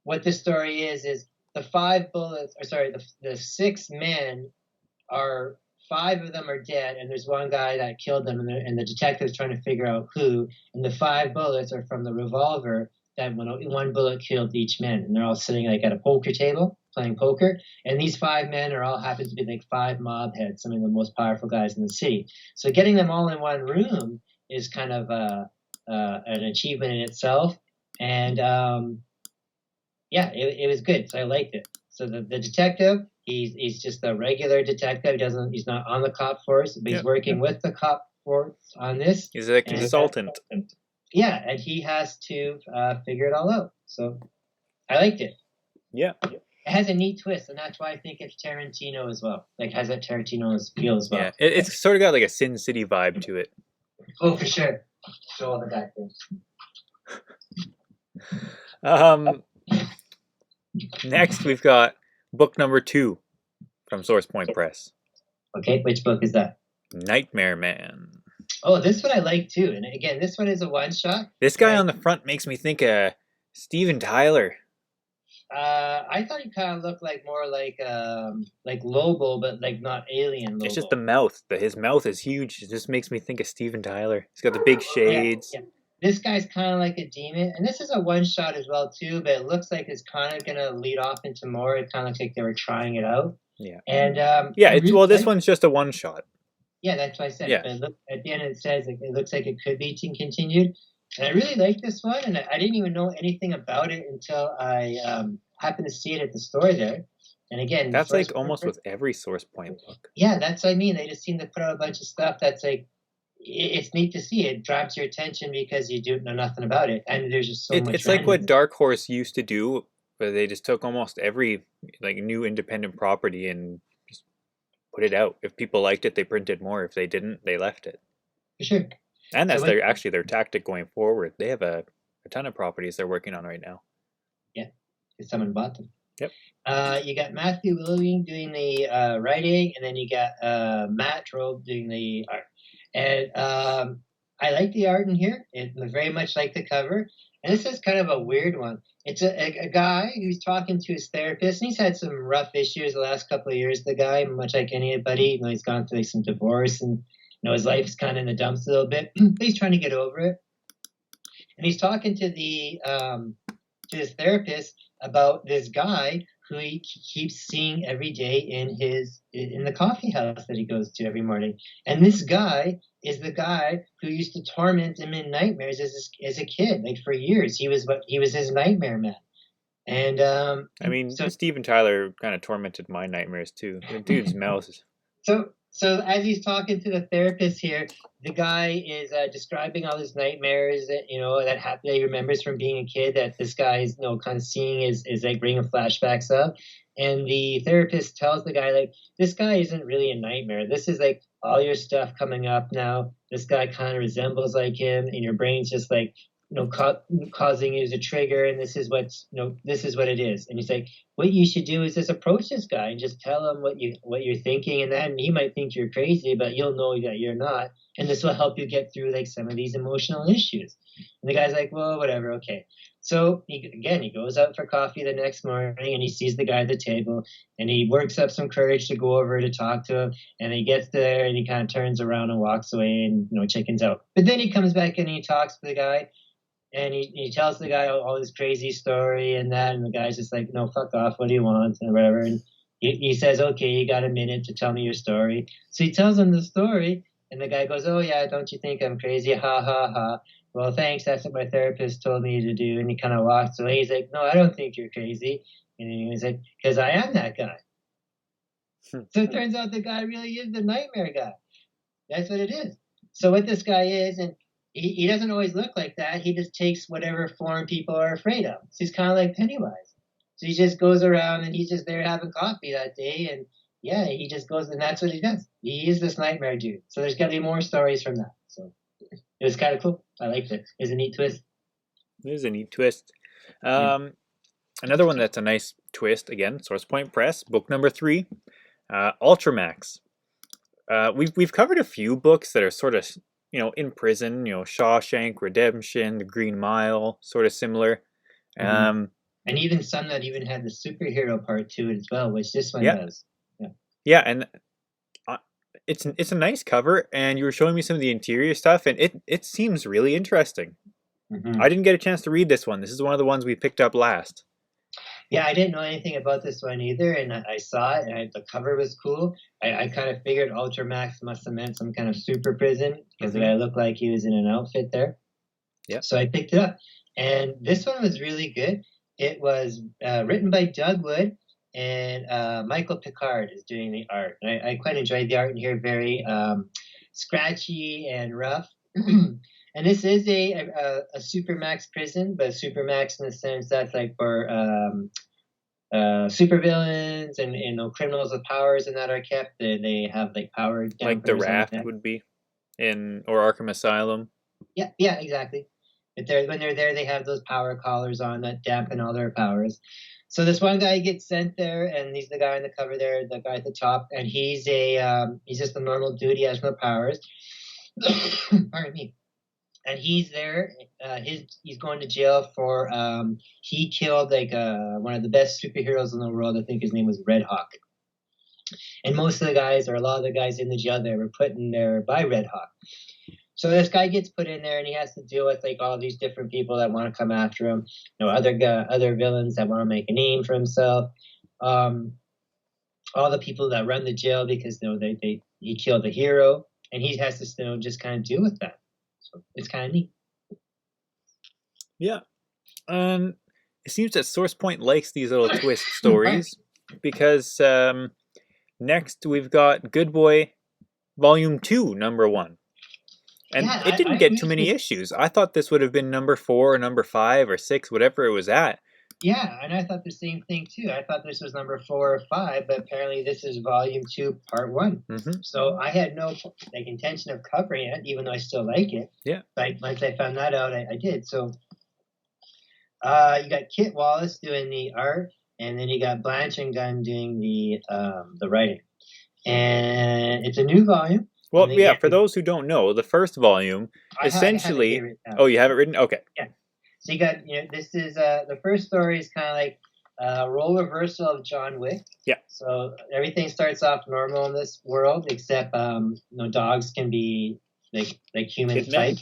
Speaker 2: what the story is the 5 bullets, or sorry, the 6 men are. 5 of them are dead, and there's one guy that killed them, and the detective's trying to figure out who. And the 5 bullets are from the revolver that one bullet killed each man. And they're all sitting like at a poker table playing poker. And these 5 men all happen to be like 5 mob heads, some of the most powerful guys in the city. So getting them all in one room is kind of an achievement in itself. And it was good. So I liked it. So the detective. He's just a regular detective. He's not on the cop force, but he's working with the cop force on this.
Speaker 1: He's a consultant.
Speaker 2: And he has to figure it all out. So I liked it.
Speaker 1: Yeah.
Speaker 2: It has a neat twist, and that's why I think it's Tarantino as well. Like has that Tarantino feel as well.
Speaker 1: Yeah, it's sort of got like a Sin City vibe to it.
Speaker 2: Oh, for sure. Show all the back things.
Speaker 1: Next we've got book number 2 from Source Point Press.
Speaker 2: Okay, which book is that?
Speaker 1: Nightmare Man.
Speaker 2: Oh, this one I like too. And again, this one is a one-shot.
Speaker 1: This guy on the front makes me think of Steven Tyler.
Speaker 2: I thought he kind of looked like more like Lobo, but like not alien
Speaker 1: It's just
Speaker 2: Lobo.
Speaker 1: the mouth. His mouth is huge. It just makes me think of Steven Tyler. He's got the big
Speaker 2: Yeah,
Speaker 1: shades.
Speaker 2: yeah. This guy's kind of like a demon, and this is a one shot as well too. But it looks like it's kind of gonna lead off into more. It kind of looks like they were trying it out,
Speaker 1: Yeah.
Speaker 2: and
Speaker 1: Yeah,
Speaker 2: I
Speaker 1: it's
Speaker 2: really
Speaker 1: well, this
Speaker 2: like.
Speaker 1: one's just a one shot.
Speaker 2: Yeah, that's what I said.
Speaker 1: Yeah.
Speaker 2: But look, at the end it says like, it looks like it could be continued, and I really like this one. And I didn't even know anything about it until I happened to see it at the store there. And again, the
Speaker 1: That's like
Speaker 2: first
Speaker 1: almost with every Source Point book.
Speaker 2: yeah, that's what I mean. They just seem to put out a bunch of stuff that's like it's neat to see. It grabs your attention because you do know nothing about it, and there's just so much.
Speaker 1: It's like what
Speaker 2: randomness.
Speaker 1: Dark Horse used to do, where they just took almost every like new independent property and just put it out. If people liked it, they printed more. If they didn't, they left it.
Speaker 2: For sure.
Speaker 1: And
Speaker 2: So
Speaker 1: that's
Speaker 2: what?
Speaker 1: their tactic going forward. They have a ton of properties they're working on right now.
Speaker 2: Yeah, because someone bought them.
Speaker 1: Yep.
Speaker 2: You got Matthew William doing the writing, and then you got Matt Drobe doing the art. And I like the art in here. It looks very much like the cover. And this is kind of a weird one. It's a guy who's talking to his therapist, and he's had some rough issues the last couple of years. The guy, much like anybody, he's gone through like, some divorce, and his life's kind of in the dumps a little bit. But he's trying to get over it. And he's talking to his therapist about this guy who he keeps seeing every day in the coffee house that he goes to every morning. And this guy is the guy who used to torment him in nightmares as a kid, like for years. He was his nightmare man. And
Speaker 1: I mean,
Speaker 2: so
Speaker 1: Steven Tyler kind of tormented my nightmares too. The dude's mouth is
Speaker 2: so as he's talking to the therapist here, the guy is describing all his nightmares that happen that he remembers from being a kid that this guy is kind of seeing is like bringing flashbacks of. And the therapist tells the guy like, this guy isn't really a nightmare. This is like all your stuff coming up now. This guy kind of resembles like him, and your brain's just like causing you as a trigger, and this is what it is. And he's like, what you should do is just approach this guy and just tell him what you're thinking, and then he might think you're crazy, but you'll know that you're not, and this will help you get through like some of these emotional issues. And the guy's like, well, whatever, okay. So he goes out for coffee the next morning, and he sees the guy at the table, and he works up some courage to go over to talk to him, and he gets there and he kind of turns around and walks away and chickens out. But then he comes back and he talks to the guy. And he tells the guy all this crazy story and that, and the guy's just like, no, fuck off, what do you want, and whatever. And he says, okay, you got a minute to tell me your story. So he tells him the story, and the guy goes, oh yeah, don't you think I'm crazy? Ha ha ha. Well, thanks, that's what my therapist told me to do. And he kind of walks away. He's like, no, I don't think you're crazy. And he's like, because I am that guy. So it turns out the guy really is the nightmare guy. That's what it is. So what this guy is, and he doesn't always look like that. He just takes whatever form people are afraid of. So he's kind of like Pennywise. So he just goes around and he's just there having coffee that day. And yeah, he just goes, and that's what he does. He is this nightmare dude. So there's got to be more stories from that. So it was kind of cool. I liked it. It was a neat twist.
Speaker 1: It is a neat twist. Another one that's a nice twist, again, Source Point Press, book number 3, Ultramax. We've covered a few books that are sort of in prison, Shawshank Redemption, The Green Mile, sort of similar.
Speaker 2: And even some that even had the superhero part to it as well, which this one does.
Speaker 1: Yeah, and it's a nice cover, and you were showing me some of the interior stuff, and it seems really interesting. I didn't get a chance to read this one. This is one of the ones we picked up last.
Speaker 2: Yeah, I didn't know anything about this one either, and I saw it, and the cover was cool. I kind of figured Ultramax must have meant some kind of super prison, because the guy looked like he was in an outfit there.
Speaker 1: Yeah.
Speaker 2: So I picked it up, and this one was really good. It was written by Doug Wood, and Michael Picard is doing the art. And I quite enjoyed the art in here, very scratchy and rough. And this is a supermax prison, but supermax in the sense that's like for supervillains and criminals with powers and that are kept. They have like power.
Speaker 1: Like the Raft would be or Arkham Asylum.
Speaker 2: Yeah, exactly. But when they're there, they have those power collars on that dampen all their powers. So this one guy gets sent there, and he's the guy on the cover there, the guy at the top, and he's just a normal dude. He has no powers. Pardon me. and he's there. He's going to jail for he killed like one of the best superheroes in the world. I think his name was Red Hawk. And most of the guys, or a lot of the guys in the jail there, were put in there by Red Hawk. So this guy gets put in there, and he has to deal with like all these different people that want to come after him. Other villains that want to make a name for himself. All the people that run the jail because he killed a hero, and he has to just kind of deal with that. So it's kind of neat.
Speaker 1: Yeah. It seems that Source Point likes these little twist stories because next we've got Good Boy Volume 2, number 1. And
Speaker 2: Yeah,
Speaker 1: it didn't get too many issues. I thought this would have been number 4 or number 5 or 6, whatever it was at.
Speaker 2: Yeah, and I thought the same thing too. I thought this was number 4 or 5, but apparently this is Volume 2, Part 1.
Speaker 1: Mm-hmm.
Speaker 2: So I had no intention of covering it, even though I still like it.
Speaker 1: Yeah.
Speaker 2: But once I found that out, I did. So you got Kit Wallace doing the art, and then you got Blanche and Gunn doing the writing. And it's a new volume.
Speaker 1: Well, yeah, for those who don't know, the first volume essentially... Oh, you have it written? Okay.
Speaker 2: Yeah. So you got, this is, the first story is kind of like a role reversal of John Wick.
Speaker 1: Yeah.
Speaker 2: So everything starts off normal in this world, except, dogs can be like human type.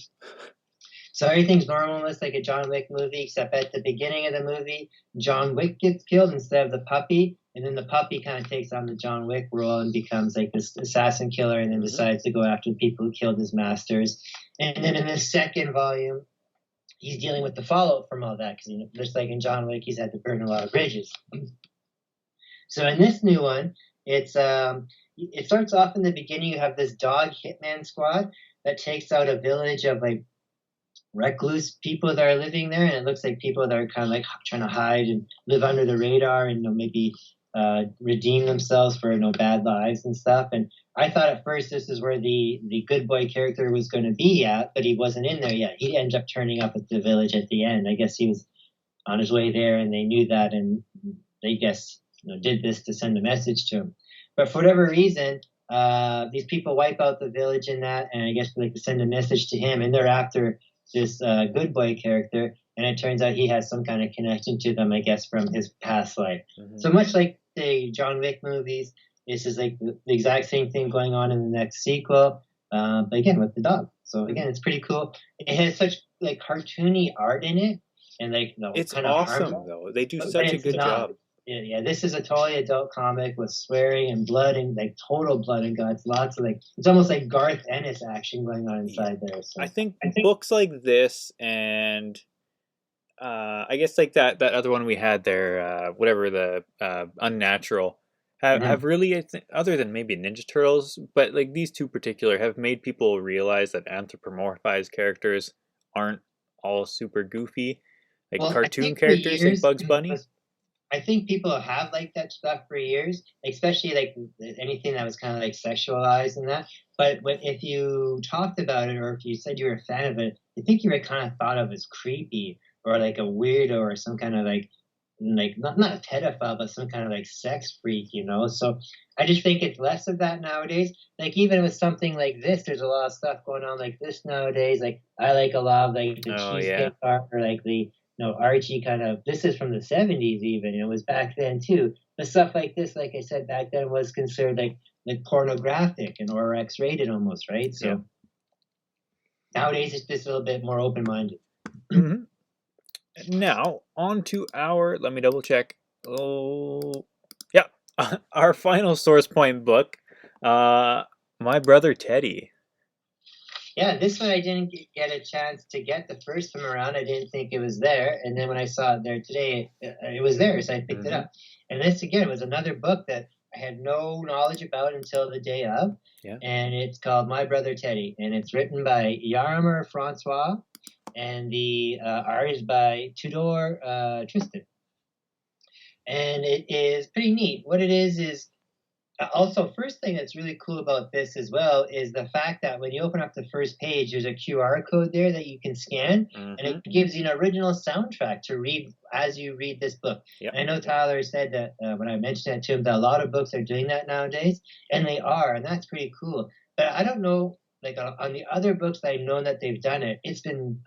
Speaker 2: So everything's normal in this, like a John Wick movie, except at the beginning of the movie, John Wick gets killed instead of the puppy. And then the puppy kind of takes on the John Wick role and becomes like this assassin killer, and then decides to go after the people who killed his masters. And then in the second volume, he's dealing with the fallout from all that, because just like in John Wick, he's had to burn a lot of bridges. So in this new one, it starts off in the beginning. You have this dog hitman squad that takes out a village of like recluse people that are living there, and it looks like people that are kind of like trying to hide and live under the radar, and maybe redeem themselves for bad lives and stuff. And I thought at first this is where the good boy character was going to be at, but he wasn't in there yet. He ended up turning up at the village at the end. I guess he was on his way there, and they knew that, and they did this to send a message to him. But for whatever reason, these people wipe out the village in that, and I guess to send a message to him, and they're after this good boy character, and it turns out he has some kind of connection to them, I guess, from his past life. Mm-hmm. So much like the John Wick movies, this is like the exact same thing going on in the next sequel, but again with the dog. So again, it's pretty cool. It has such like cartoony art in it, and
Speaker 1: it's kind of awesome though. They do such a good job.
Speaker 2: Yeah, this is a totally adult comic with swearing and blood and like total blood and guts. Lots of it's almost like Garth Ennis action going on inside there. So
Speaker 1: I think books like this and I guess like that other one we had there, whatever the Unnatural, have really, other than maybe Ninja Turtles, but like these two particular have made people realize that anthropomorphized characters aren't all super goofy, like cartoon characters like Bugs Bunny.
Speaker 2: I think people have liked that stuff for years, especially like anything that was kind of like sexualized and that. But if you talked about it, or if you said you were a fan of it, I think you were kind of thought of as creepy or like a weirdo or some kind of like not a pedophile, but some kind of like sex freak, So I just think it's less of that nowadays. Like even with something like this, there's a lot of stuff going on like this nowadays. Like I like a lot of like the cheesecake art, or like the Archie kind of, this is from the 70s even, it was back then too. But stuff like this, like I said, back then was considered like pornographic and or X-rated almost, right? So nowadays it's just a little bit more open-minded.
Speaker 1: Mm-hmm. Now, on to let me double check. Oh, yeah, our final Source Point book, My Brother Teddy.
Speaker 2: Yeah, this one I didn't get a chance to get the first time around. I didn't think it was there. And then when I saw it there today, it was there, so I picked it up. And this, again, was another book that I had no knowledge about until the day of. Yeah. And it's called My Brother Teddy. And it's written by Yarmer Francois. And the art is by Tudor Tristan. And it is pretty neat. What it is also, first thing that's really cool about this as well is the fact that when you open up the first page, there's a QR code there that you can scan, and it gives you an original soundtrack to read as you read this book. Yep. I know Tyler said that when I mentioned that to him, that a lot of books are doing that nowadays, and they are, and that's pretty cool. But I don't know like on the other books that I've known that they've done it, it's been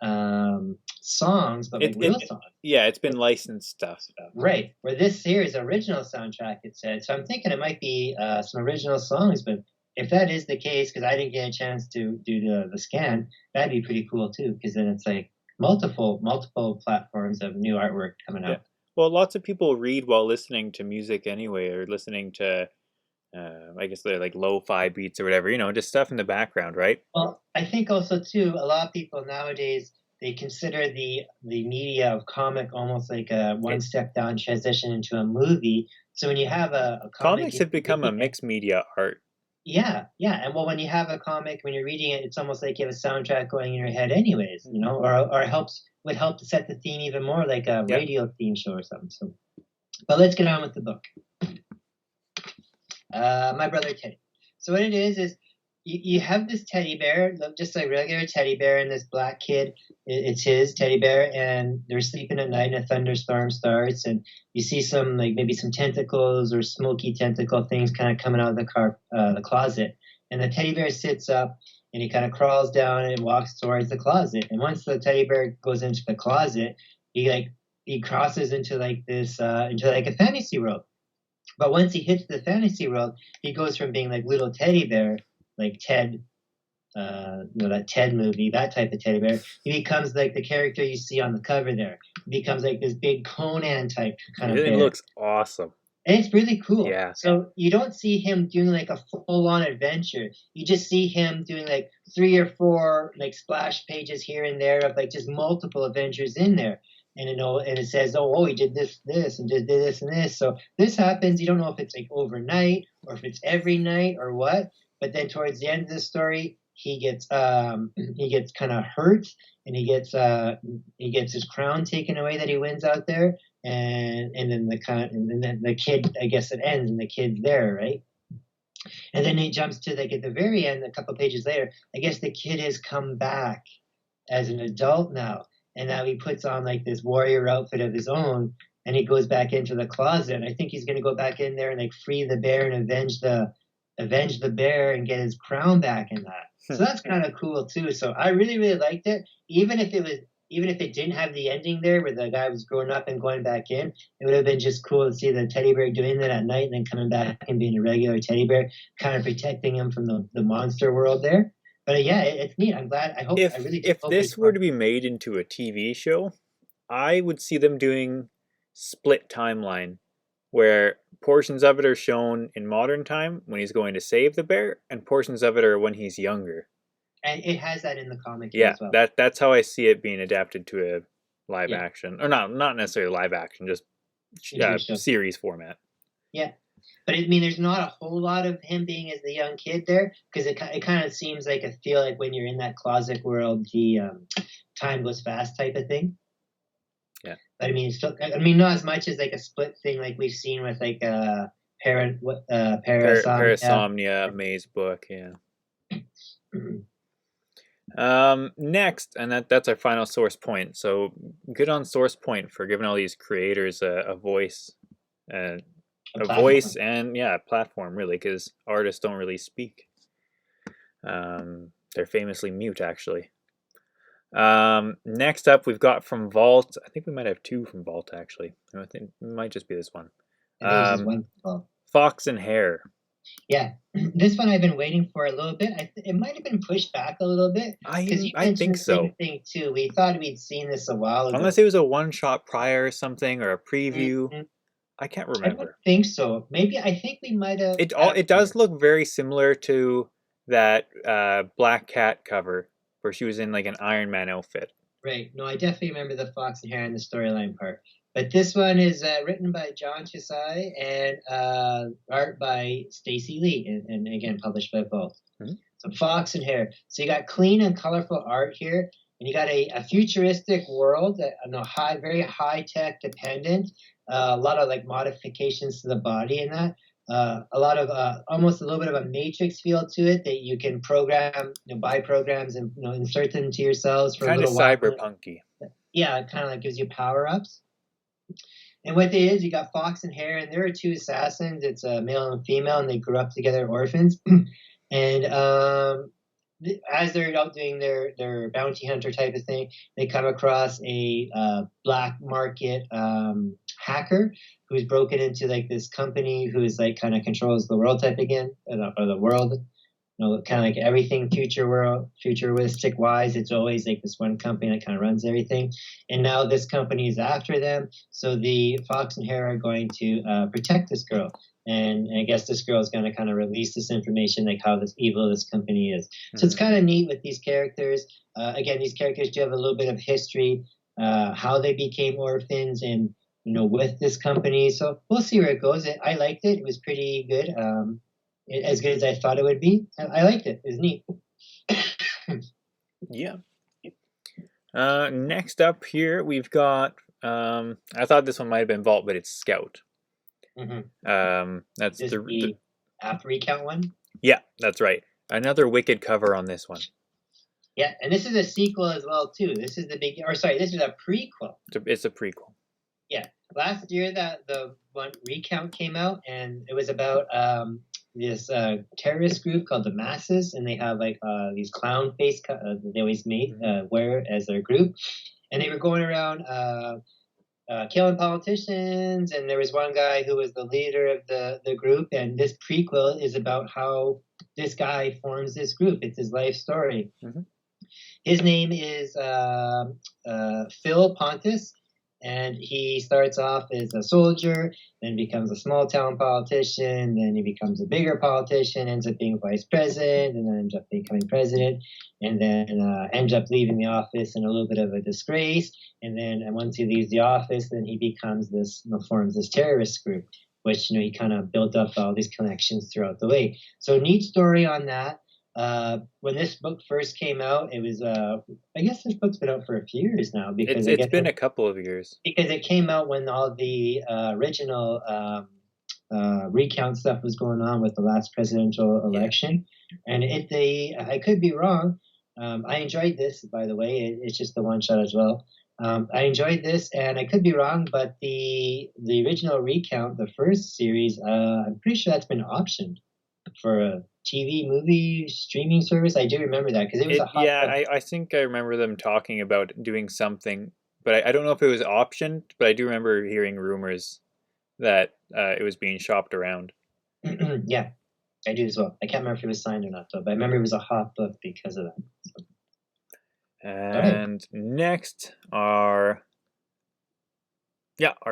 Speaker 2: songs, but like
Speaker 1: It,
Speaker 2: real
Speaker 1: it
Speaker 2: songs.
Speaker 1: yeah, it's been licensed stuff.
Speaker 2: Right. For this series, original soundtrack, it said. So I'm thinking it might be some original songs, but if that is the case, because I didn't get a chance to do the scan, that'd be pretty cool too, because then it's like multiple platforms of new artwork coming
Speaker 1: Yeah.
Speaker 2: out.
Speaker 1: Well, lots of people read while listening to music anyway, or listening to, I guess they're like lo-fi beats or whatever, just stuff in the background, right?
Speaker 2: Well, I think also too, a lot of people nowadays they consider the media of comic almost like a one step down transition into a movie. So when you have a comic,
Speaker 1: Comics have become a mixed media art.
Speaker 2: yeah, and well, when you have a comic, when you're reading it, it's almost like you have a soundtrack going in your head, anyways, or it would help to set the theme even more, like a
Speaker 1: Yeah.
Speaker 2: radio theme show or something. So, but let's get on with the book. My brother Teddy. So what it is you have this teddy bear, just like regular teddy bear, and this black kid. It's his teddy bear, and they're sleeping at night, and a thunderstorm starts, and you see some like maybe some tentacles or smoky tentacle things kind of coming out of the closet, and the teddy bear sits up, and he kind of crawls down and walks towards the closet, and once the teddy bear goes into the closet, he crosses into like this into like a fantasy world. But once he hits the fantasy world, he goes from being like little teddy bear, like Ted, that Ted movie, that type of teddy bear. He becomes like the character you see on the cover there. He becomes like this big Conan type kind of
Speaker 1: It
Speaker 2: bear.
Speaker 1: looks awesome.
Speaker 2: And it's really cool.
Speaker 1: Yeah.
Speaker 2: So you don't see him doing like a full-on adventure. You just see him doing like 3 or 4 like splash pages here and there of like just multiple adventures in there. And and it says, oh, he did this, and did this and this. So this happens. You don't know if it's like overnight or if it's every night or what. But then towards the end of the story, he gets kind of hurt, and he gets his crown taken away that he wins out there, and then the kid, I guess it ends, and the kid's there, right? And then it jumps to like at the very end, a couple pages later, I guess the kid has come back as an adult now, and now he puts on like this warrior outfit of his own, and he goes back into the closet, and I think he's gonna go back in there and like free the bear and avenge the bear and get his crown back in that. So that's kind of cool too. So I really, really liked it. Even if it didn't have the ending there where the guy was growing up and going back in, it would have been just cool to see the teddy bear doing that at night and then coming back and being a regular teddy bear, kind of protecting him from the monster world there. But yeah, it's neat. I'm glad. I really
Speaker 1: If
Speaker 2: hope
Speaker 1: this were to be made into a TV show, I would see them doing split timeline, where portions of it are shown in modern time when he's going to save the bear, and portions of it are when he's younger.
Speaker 2: And it has that in the comic
Speaker 1: Yeah,
Speaker 2: as well.
Speaker 1: that's how I see it being adapted to a live action, or not necessarily live action, just series format.
Speaker 2: Yeah. But I mean, there's not a whole lot of him being as the young kid there, because it kind of seems like I feel like when you're in that closet world, time goes fast type of thing.
Speaker 1: Yeah.
Speaker 2: But I mean, still, not as much as like a split thing like we've seen with like
Speaker 1: Parasomnia, Maze book, yeah. Next, and that's our final source point. So good on Source Point for giving all these creators a voice, a voice, and a platform, really, because artists don't really speak. They're famously mute, actually. Next up, we've got from Vault. I think we might have 2 from Vault, actually. I think it might just be this one. Fox and Hare.
Speaker 2: Yeah, this one I've been waiting for a little bit. It might have been pushed back a little bit.
Speaker 1: I think so.
Speaker 2: Thing too. We thought we'd seen this a while ago.
Speaker 1: Unless it was a one-shot prior or something, or a preview.
Speaker 2: Mm-hmm.
Speaker 1: I can't remember.
Speaker 2: I don't think so. Maybe I think we might have.
Speaker 1: It does look very similar to that Black Cat cover where she was in like an Iron Man outfit.
Speaker 2: Right. No, I definitely remember the Fox and Hare in the storyline part. But this one is written by John Chisai and art by Stacey Lee, and again published by Vault. Mm-hmm. So Fox and Hare. So you got clean and colorful art here, and you got a futuristic world, very high tech dependent. A lot of like modifications to the body in that. A lot of almost a little bit of a matrix feel to it that you can program, buy programs and insert them into yourselves for
Speaker 1: kind
Speaker 2: a little while.
Speaker 1: Kind of cyberpunky.
Speaker 2: Yeah, it kind of like gives you power ups. And what it is, you got Fox and Hare, and there are 2 assassins. It's a male and female, and they grew up together, orphans. And as they're out doing their bounty hunter type of thing, they come across a black market hacker who's broken into like this company who's like kind of controls the world type again, or the world. Kind of like everything futuristic wise, it's always like this one company that kind of runs everything. And now this company is after them. So the Fox and Hare are going to protect this girl. And I guess this girl is going to kind of release this information, like how this evil this company is. So it's kind of neat with these characters. Again, these characters do have a little bit of history, how they became orphans and, with this company. So we'll see where it goes. I liked it. It was pretty good. As good as I thought it would be. I liked it. It was neat.
Speaker 1: Yeah. Next up here, we've got, I thought this one might have been Vault, but it's Scout. That's
Speaker 2: the app recount one?
Speaker 1: Yeah, that's right. Another wicked cover on this one.
Speaker 2: Yeah, and this is a sequel as well, too. This is this is a prequel.
Speaker 1: It's a prequel.
Speaker 2: Yeah. Last year, the one recount came out, and it was about this terrorist group called the Masses, and they have like these clown face they always wear as their group, and they were going around killing politicians, and there was one guy who was the leader of the group, and this prequel is about how this guy forms this group. It's his life story. His name is Phil Pontus. And he starts off as a soldier, then becomes a small town politician, then he becomes a bigger politician, ends up being vice president, and then ends up becoming president, and then ends up leaving the office in a little bit of a disgrace. And then once he leaves the office, then he becomes forms this terrorist group, which, he kind of built up all these connections throughout the way. So neat story on that. When this book first came out, it was I guess this book's been out for a few years now because
Speaker 1: it's been a couple of years
Speaker 2: because it came out when all the original recount stuff was going on with the last presidential election, and I could be wrong. I enjoyed this, by the way. It's just the one shot as well. I enjoyed this, and I could be wrong, but the original recount, the first series, I'm pretty sure that's been optioned for a TV movie streaming service. I do remember that because it was a hot book.
Speaker 1: I think I remember them talking about doing something, but I don't know if it was optioned, but I do remember hearing rumors that it was being shopped around.
Speaker 2: Yeah, I do as well. I can't remember if it was signed or not, though, but I remember it was a hot book because of that. So.
Speaker 1: And next our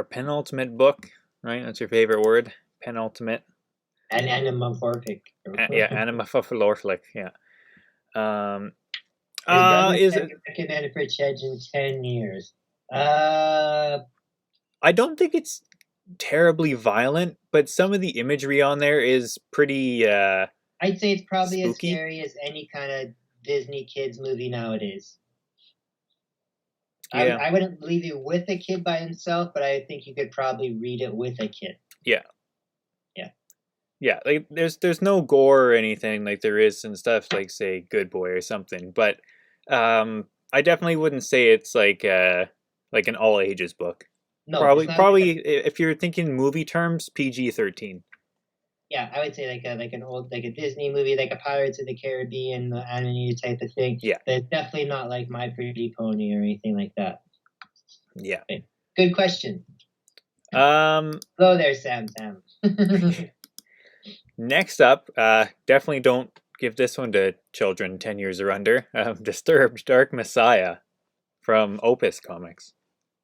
Speaker 1: penultimate book, right? That's your favorite word, penultimate.
Speaker 2: And anamorphic.
Speaker 1: Anamorphic, yeah.
Speaker 2: Is it recommended for kids in 10 years?
Speaker 1: I don't think it's terribly violent, but some of the imagery on there is pretty
Speaker 2: I'd say it's probably
Speaker 1: spooky.
Speaker 2: As scary as any kind of Disney kids movie nowadays. Yeah. I wouldn't leave you with a kid by himself, but I think you could probably read it with a kid.
Speaker 1: Yeah. Yeah, like there's no gore or anything like there is in stuff like, say, Good Boy or something, but I definitely wouldn't say it's like an all ages book. No, probably if you're thinking movie terms, PG-13.
Speaker 2: Yeah, I would say like a Disney movie, like a Pirates of the Caribbean animated type of thing.
Speaker 1: Yeah,
Speaker 2: but it's definitely not like My Pretty Pony or anything like that.
Speaker 1: Yeah.
Speaker 2: Okay. Good question. Hello there, Sam.
Speaker 1: Next up, definitely don't give this one to children 10 years or under. Disturbed Dark Messiah from Opus Comics.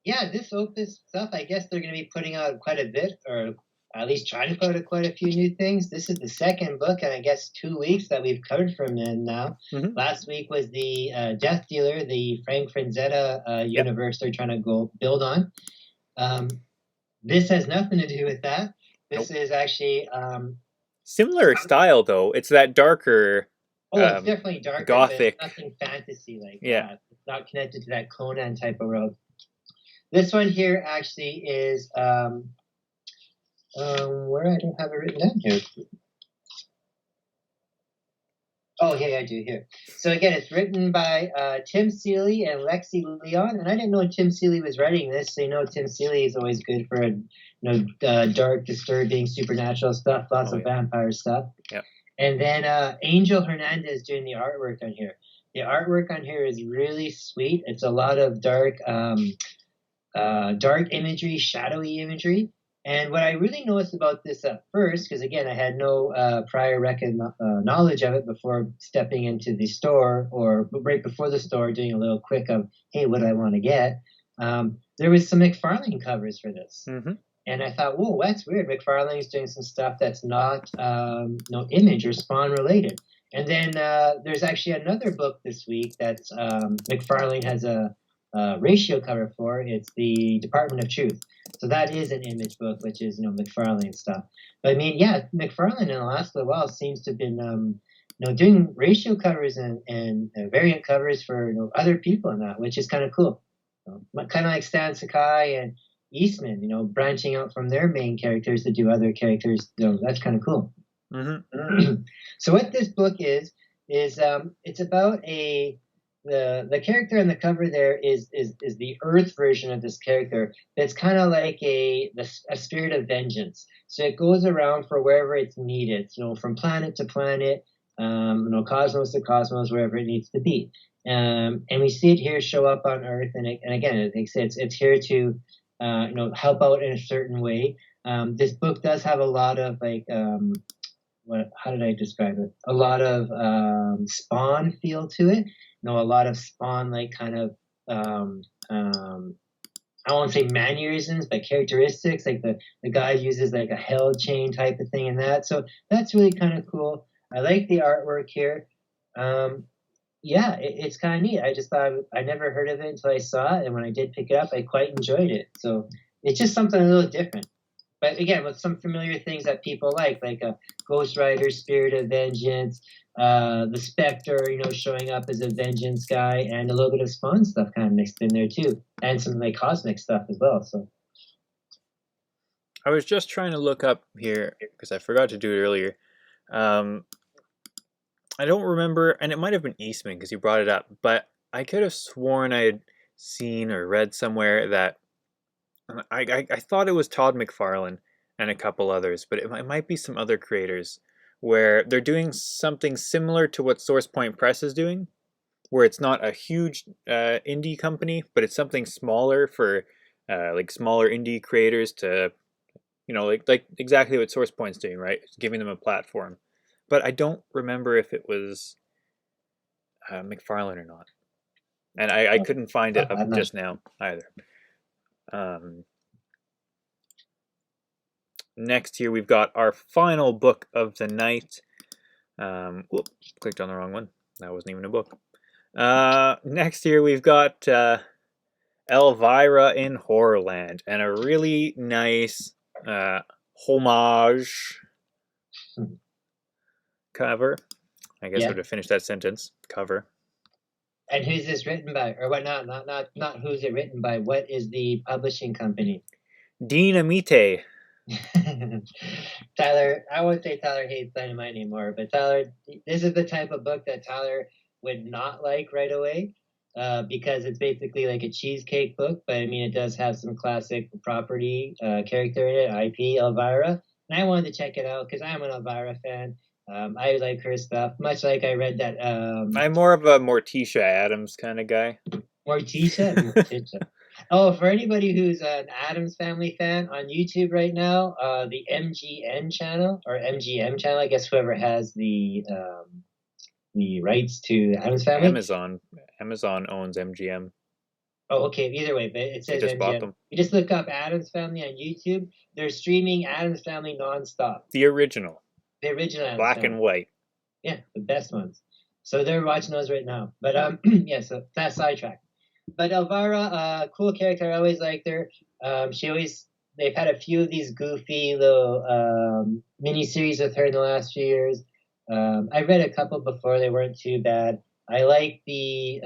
Speaker 2: Yeah, this Opus stuff, I guess they're going to be putting out quite a bit, or at least trying to put out quite a few new things. This is the second book, and I guess 2 weeks that we've covered from them now. Mm-hmm. Last week was the Death Dealer, the Frank Frazetta universe they're trying to go build on. This has nothing to do with that. This is actually...
Speaker 1: similar style, though. It's that darker...
Speaker 2: it's definitely darker,
Speaker 1: gothic.
Speaker 2: But nothing fantasy like that. It's not connected to that Conan type of world. This one here actually is... where I don't have it written down here. Oh, yeah, I do here. So again, it's written by Tim Seeley and Lexi Leon, and I didn't know Tim Seeley was writing this. So Tim Seeley is always good for dark, disturbing, supernatural stuff, lots of vampire stuff.
Speaker 1: Yeah.
Speaker 2: And then Angel Hernandez doing the artwork on here. The artwork on here is really sweet. It's a lot of dark imagery, shadowy imagery. And what I really noticed about this at first, because again, I had no prior knowledge of it before stepping into the store or right before the store, doing a little quick of, hey, what do I want to get? There was some McFarlane covers for this.
Speaker 1: Mm-hmm.
Speaker 2: And I thought, whoa, that's weird. McFarlane's doing some stuff that's not no Image or Spawn related. And then there's actually another book this week that's McFarlane has a ratio cover for. It's the Department of Truth. So that is an Image book, which is McFarlane stuff. But I mean, yeah, McFarlane in the last little while seems to have been doing ratio covers and variant covers for other people in that, which is kind of cool. Kind of like Stan Sakai and Eastman, branching out from their main characters to do other characters. That's kind of cool.
Speaker 1: Mm-hmm.
Speaker 2: So what this book is it's about the character on the cover there is the Earth version of this character. It's kind of like a spirit of vengeance. So it goes around for wherever it's needed. From planet to planet, cosmos to cosmos, wherever it needs to be. And we see it here show up on Earth, and again, it's here to help out in a certain way. This book does have a lot of how did I describe it? A lot of Spawn feel to it. A lot of Spawn kind of I won't say mannerisms, but characteristics. Like the guy uses like a held chain type of thing and that. So that's really kind of cool. I like the artwork here. Yeah, it's kind of neat. I just thought I never heard of it until I saw it, and when I did pick it up, I quite enjoyed it. So it's just something a little different. But again, with some familiar things that people like a Ghost Rider, Spirit of Vengeance, the Spectre, showing up as a vengeance guy, and a little bit of Spawn stuff kind of mixed in there too, and some cosmic stuff as well. So
Speaker 1: I was just trying to look up here because I forgot to do it earlier. I don't remember, and it might have been Eastman because you brought it up, but I could have sworn I had seen or read somewhere that I thought it was Todd McFarlane and a couple others, but it might be some other creators where they're doing something similar to what Source Point Press is doing, where it's not a huge indie company, but it's something smaller for smaller indie creators to, like exactly what Source Point's doing, right? It's giving them a platform. But I don't remember if it was McFarlane or not. And I couldn't find it up just now either. Next here we've got our final book of the night. Clicked on the wrong one. That wasn't even a book. Next here we've got Elvira in Horrorland, and a really nice homage cover. I guess I would have finished that sentence. Cover.
Speaker 2: And who's this written by, or what? Not who's it written by. What is the publishing company?
Speaker 1: Dynamite.
Speaker 2: Tyler, I won't say Tyler hates Dynamite anymore, but Tyler, this is the type of book that Tyler would not like right away, because it's basically like a cheesecake book. But I mean, it does have some classic property character in it, IP Elvira, and I wanted to check it out because I'm an Elvira fan. I like her stuff, much like I read that.
Speaker 1: I'm more of a Morticia Addams kind of guy.
Speaker 2: Morticia. Oh, for anybody who's an Addams Family fan on YouTube right now, the MGN channel or MGM channel, I guess whoever has the rights to Addams Family.
Speaker 1: Amazon owns MGM.
Speaker 2: Oh, okay. Either way, but it says
Speaker 1: just
Speaker 2: MGM.
Speaker 1: bought them.
Speaker 2: You just look up Addams Family on YouTube. They're streaming Addams Family nonstop.
Speaker 1: The original.
Speaker 2: Addams
Speaker 1: Black
Speaker 2: Family.
Speaker 1: and white.
Speaker 2: Yeah, the best ones. So they're watching those right now. But yeah, so that's sidetrack. But Elvira, cool character. I always liked her. They've had a few of these goofy little mini-series with her in the last few years. I read a couple before. They weren't too bad. I like the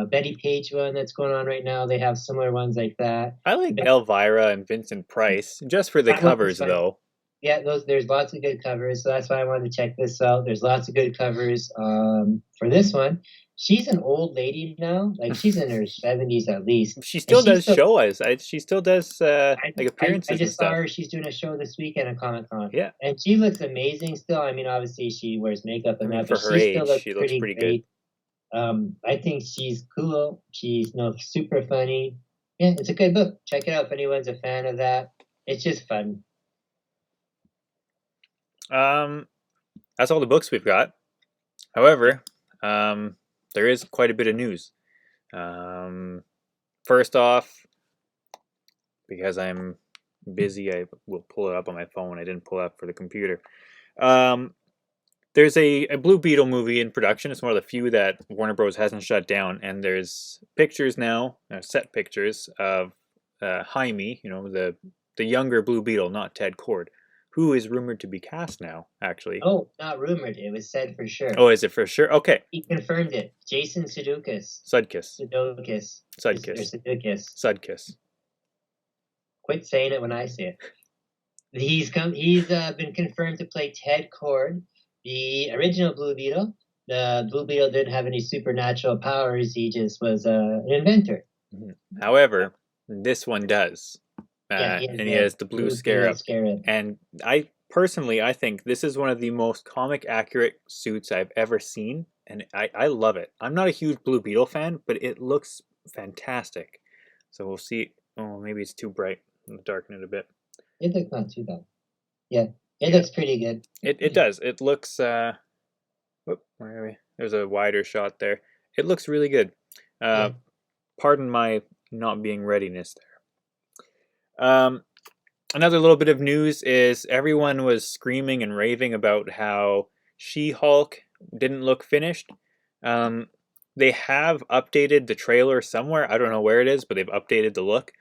Speaker 2: Betty Page one that's going on right now. They have similar ones like that.
Speaker 1: I like Elvira and Vincent Price, just for the covers, though.
Speaker 2: Yeah, there's lots of good covers, so that's why I wanted to check this out. There's lots of good covers for this one. She's an old lady now, like she's in her 70s at least,
Speaker 1: She
Speaker 2: and
Speaker 1: still does show us. She still does like
Speaker 2: I
Speaker 1: appearances and
Speaker 2: just saw
Speaker 1: stuff.
Speaker 2: her. She's doing a show this weekend at Comic Con.
Speaker 1: Yeah.
Speaker 2: And she looks amazing still. I mean, obviously she wears makeup and that,
Speaker 1: for
Speaker 2: but
Speaker 1: her
Speaker 2: she
Speaker 1: age,
Speaker 2: still looks
Speaker 1: she looks pretty good.
Speaker 2: I think she's cool. She's super funny. Yeah, it's a good book. Check it out if anyone's a fan of that. It's just fun.
Speaker 1: That's all the books we've got. However, there is quite a bit of news. First off, because I'm busy, I will pull it up on my phone. I didn't pull it up for the computer. There's a Blue Beetle movie in production. It's one of the few that Warner Bros. Hasn't shut down. And there's pictures now, set pictures of Jaime, the younger Blue Beetle, not Ted Kord, who is rumored to be cast now, actually.
Speaker 2: Oh, not rumored. It was said for sure.
Speaker 1: Oh, is it for sure? Okay.
Speaker 2: He confirmed it. Jason Sudeikis.
Speaker 1: Sudeikis.
Speaker 2: Sudeikis.
Speaker 1: Sudeikis.
Speaker 2: Quit saying it when I say it. He's been confirmed to play Ted Kord, the original Blue Beetle. The Blue Beetle didn't have any supernatural powers. He just was an inventor.
Speaker 1: Mm-hmm. However, this one does. And he has the blue scarab. And I think this is one of the most comic accurate suits I've ever seen. And I love it. I'm not a huge Blue Beetle fan, but it looks fantastic. So we'll see. Oh, maybe it's too bright. I'll darken it a bit.
Speaker 2: It looks not too bad. Yeah, it looks pretty good.
Speaker 1: It does. It looks... where are we? There's a wider shot there. It looks really good. Pardon my not being readiness there. Another little bit of news is everyone was screaming and raving about how She-Hulk didn't look finished. They have updated the trailer somewhere. I don't know where it is, but they've updated the look.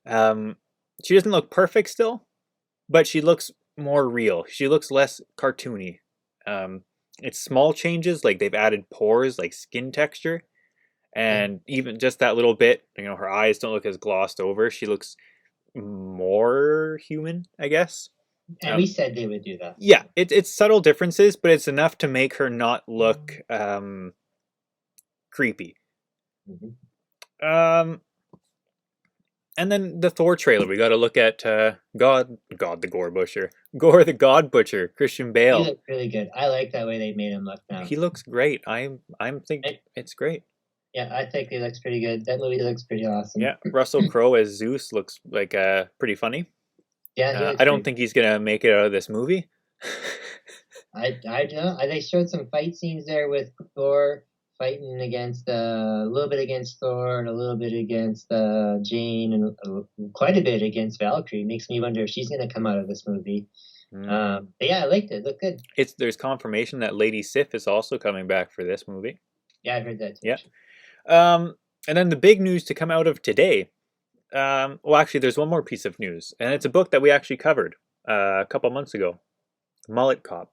Speaker 1: She doesn't look perfect still, but she looks more real. She looks less cartoony. It's small changes, like they've added pores, like skin texture, and even just that little bit, her eyes don't look as glossed over. She looks more human, I guess.
Speaker 2: And we said they would do that.
Speaker 1: Yeah, it's subtle differences, but it's enough to make her not look creepy.
Speaker 2: Mm-hmm.
Speaker 1: And then the Thor trailer, we got to look at Gore the God Butcher, Christian Bale.
Speaker 2: He looks really good. I like that way they made him look now.
Speaker 1: He looks great. I'm thinking it's great.
Speaker 2: Yeah, I think he looks pretty good. That movie looks pretty awesome.
Speaker 1: Yeah, Russell Crowe as Zeus looks like pretty funny.
Speaker 2: Yeah,
Speaker 1: I don't think he's gonna make it out of this movie.
Speaker 2: I don't know. They showed some fight scenes there with Thor fighting against a little bit against Thor and a little bit against Jane and quite a bit against Valkyrie. Makes me wonder if she's gonna come out of this movie. But yeah, I liked it. It looked good.
Speaker 1: There's confirmation that Lady Sif is also coming back for this movie.
Speaker 2: Yeah, I heard that too.
Speaker 1: Yeah. And then the big news to come out of today. Well, actually, there's one more piece of news, and it's a book that we actually covered a couple months ago. Mullet Cop.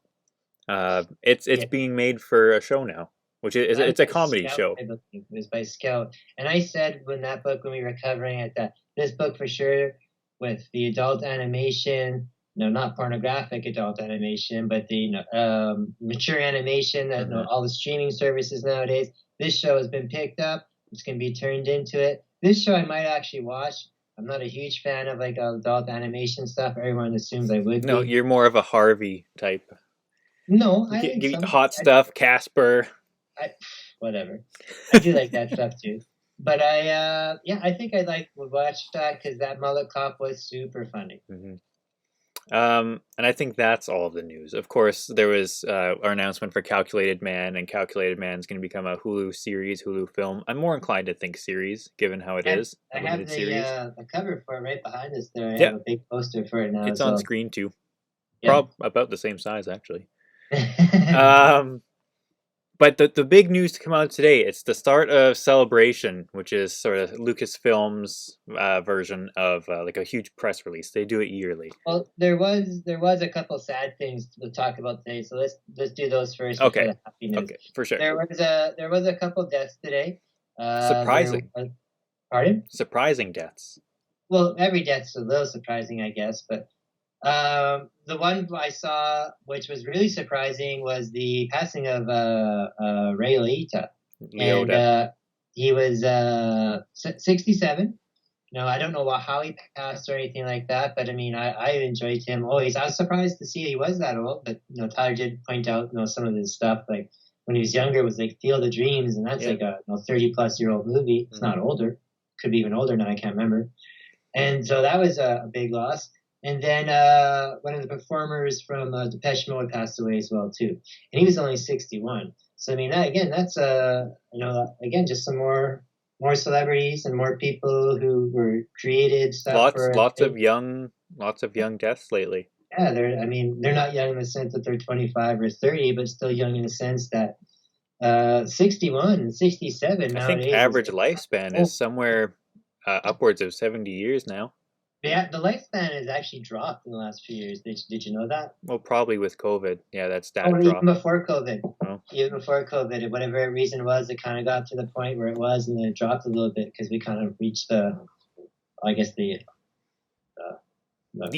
Speaker 1: It's being made for a show now, which is it's a comedy show.
Speaker 2: It was by Scout, and I said when we were covering it that this book for sure with the adult animation, not pornographic adult animation, but the mature animation that all the streaming services nowadays. This show has been picked up. It's going to be turned into it. This show I might actually watch. I'm not a huge fan of adult animation stuff. Everyone assumes I would.
Speaker 1: No, you're more of a Harvey type.
Speaker 2: No, I
Speaker 1: give you hot stuff, Casper.
Speaker 2: Whatever. I do like that stuff too. But I think would watch that because that Mullet Cop was super funny.
Speaker 1: Mm-hmm. And I think that's all the news. Of course, there was our announcement for Calculated Man, and Calculated Man is going to become a Hulu series, Hulu film. I'm more inclined to think series, given how it is.
Speaker 2: I have the cover for it right behind us there. I have a big poster for it now.
Speaker 1: It's on screen too.
Speaker 2: Yeah.
Speaker 1: About the same size, actually. But the big news to come out today, it's the start of Celebration, which is sort of Lucasfilm's version of like a huge press release. They do it yearly.
Speaker 2: Well, there was a couple sad things to talk about today, so let's do those first.
Speaker 1: Okay. Okay, for sure.
Speaker 2: There was a couple deaths today.
Speaker 1: Surprising.
Speaker 2: Pardon?
Speaker 1: Surprising deaths.
Speaker 2: Well, every death's a little surprising, I guess, but The one I saw, which was really surprising, was the passing of Ray Liotta, and
Speaker 1: Leota.
Speaker 2: he was 67. No, I don't know how he passed or anything like that, but I mean, I enjoyed him always. I was surprised to see he was that old, but Tyler did point out some of his stuff, like when he was younger, it was like Field of Dreams, and that's
Speaker 1: Yeah.
Speaker 2: like a 30-plus-year-old movie. It's not older, could be even older now. I can't remember. And so that was a big loss. And then one of the performers from Depeche Mode passed away as well too, and he was only 61. So I mean, that's again just some more celebrities and more people who were created stuff for
Speaker 1: Lots of young deaths lately.
Speaker 2: Yeah, they're not young in the sense that they're 25 or 30, but still young in the sense that 61 and 67
Speaker 1: I think
Speaker 2: nowadays
Speaker 1: average lifespan is somewhere upwards of 70 years now.
Speaker 2: Yeah, the lifespan has actually dropped in the last few years. Did you know that?
Speaker 1: Well, probably with COVID. Yeah, that stat
Speaker 2: Even
Speaker 1: dropped.
Speaker 2: before COVID.
Speaker 1: Oh.
Speaker 2: Even before COVID, whatever reason was, it kind of got to the point where it was, and then it dropped a little bit because we kind of reached the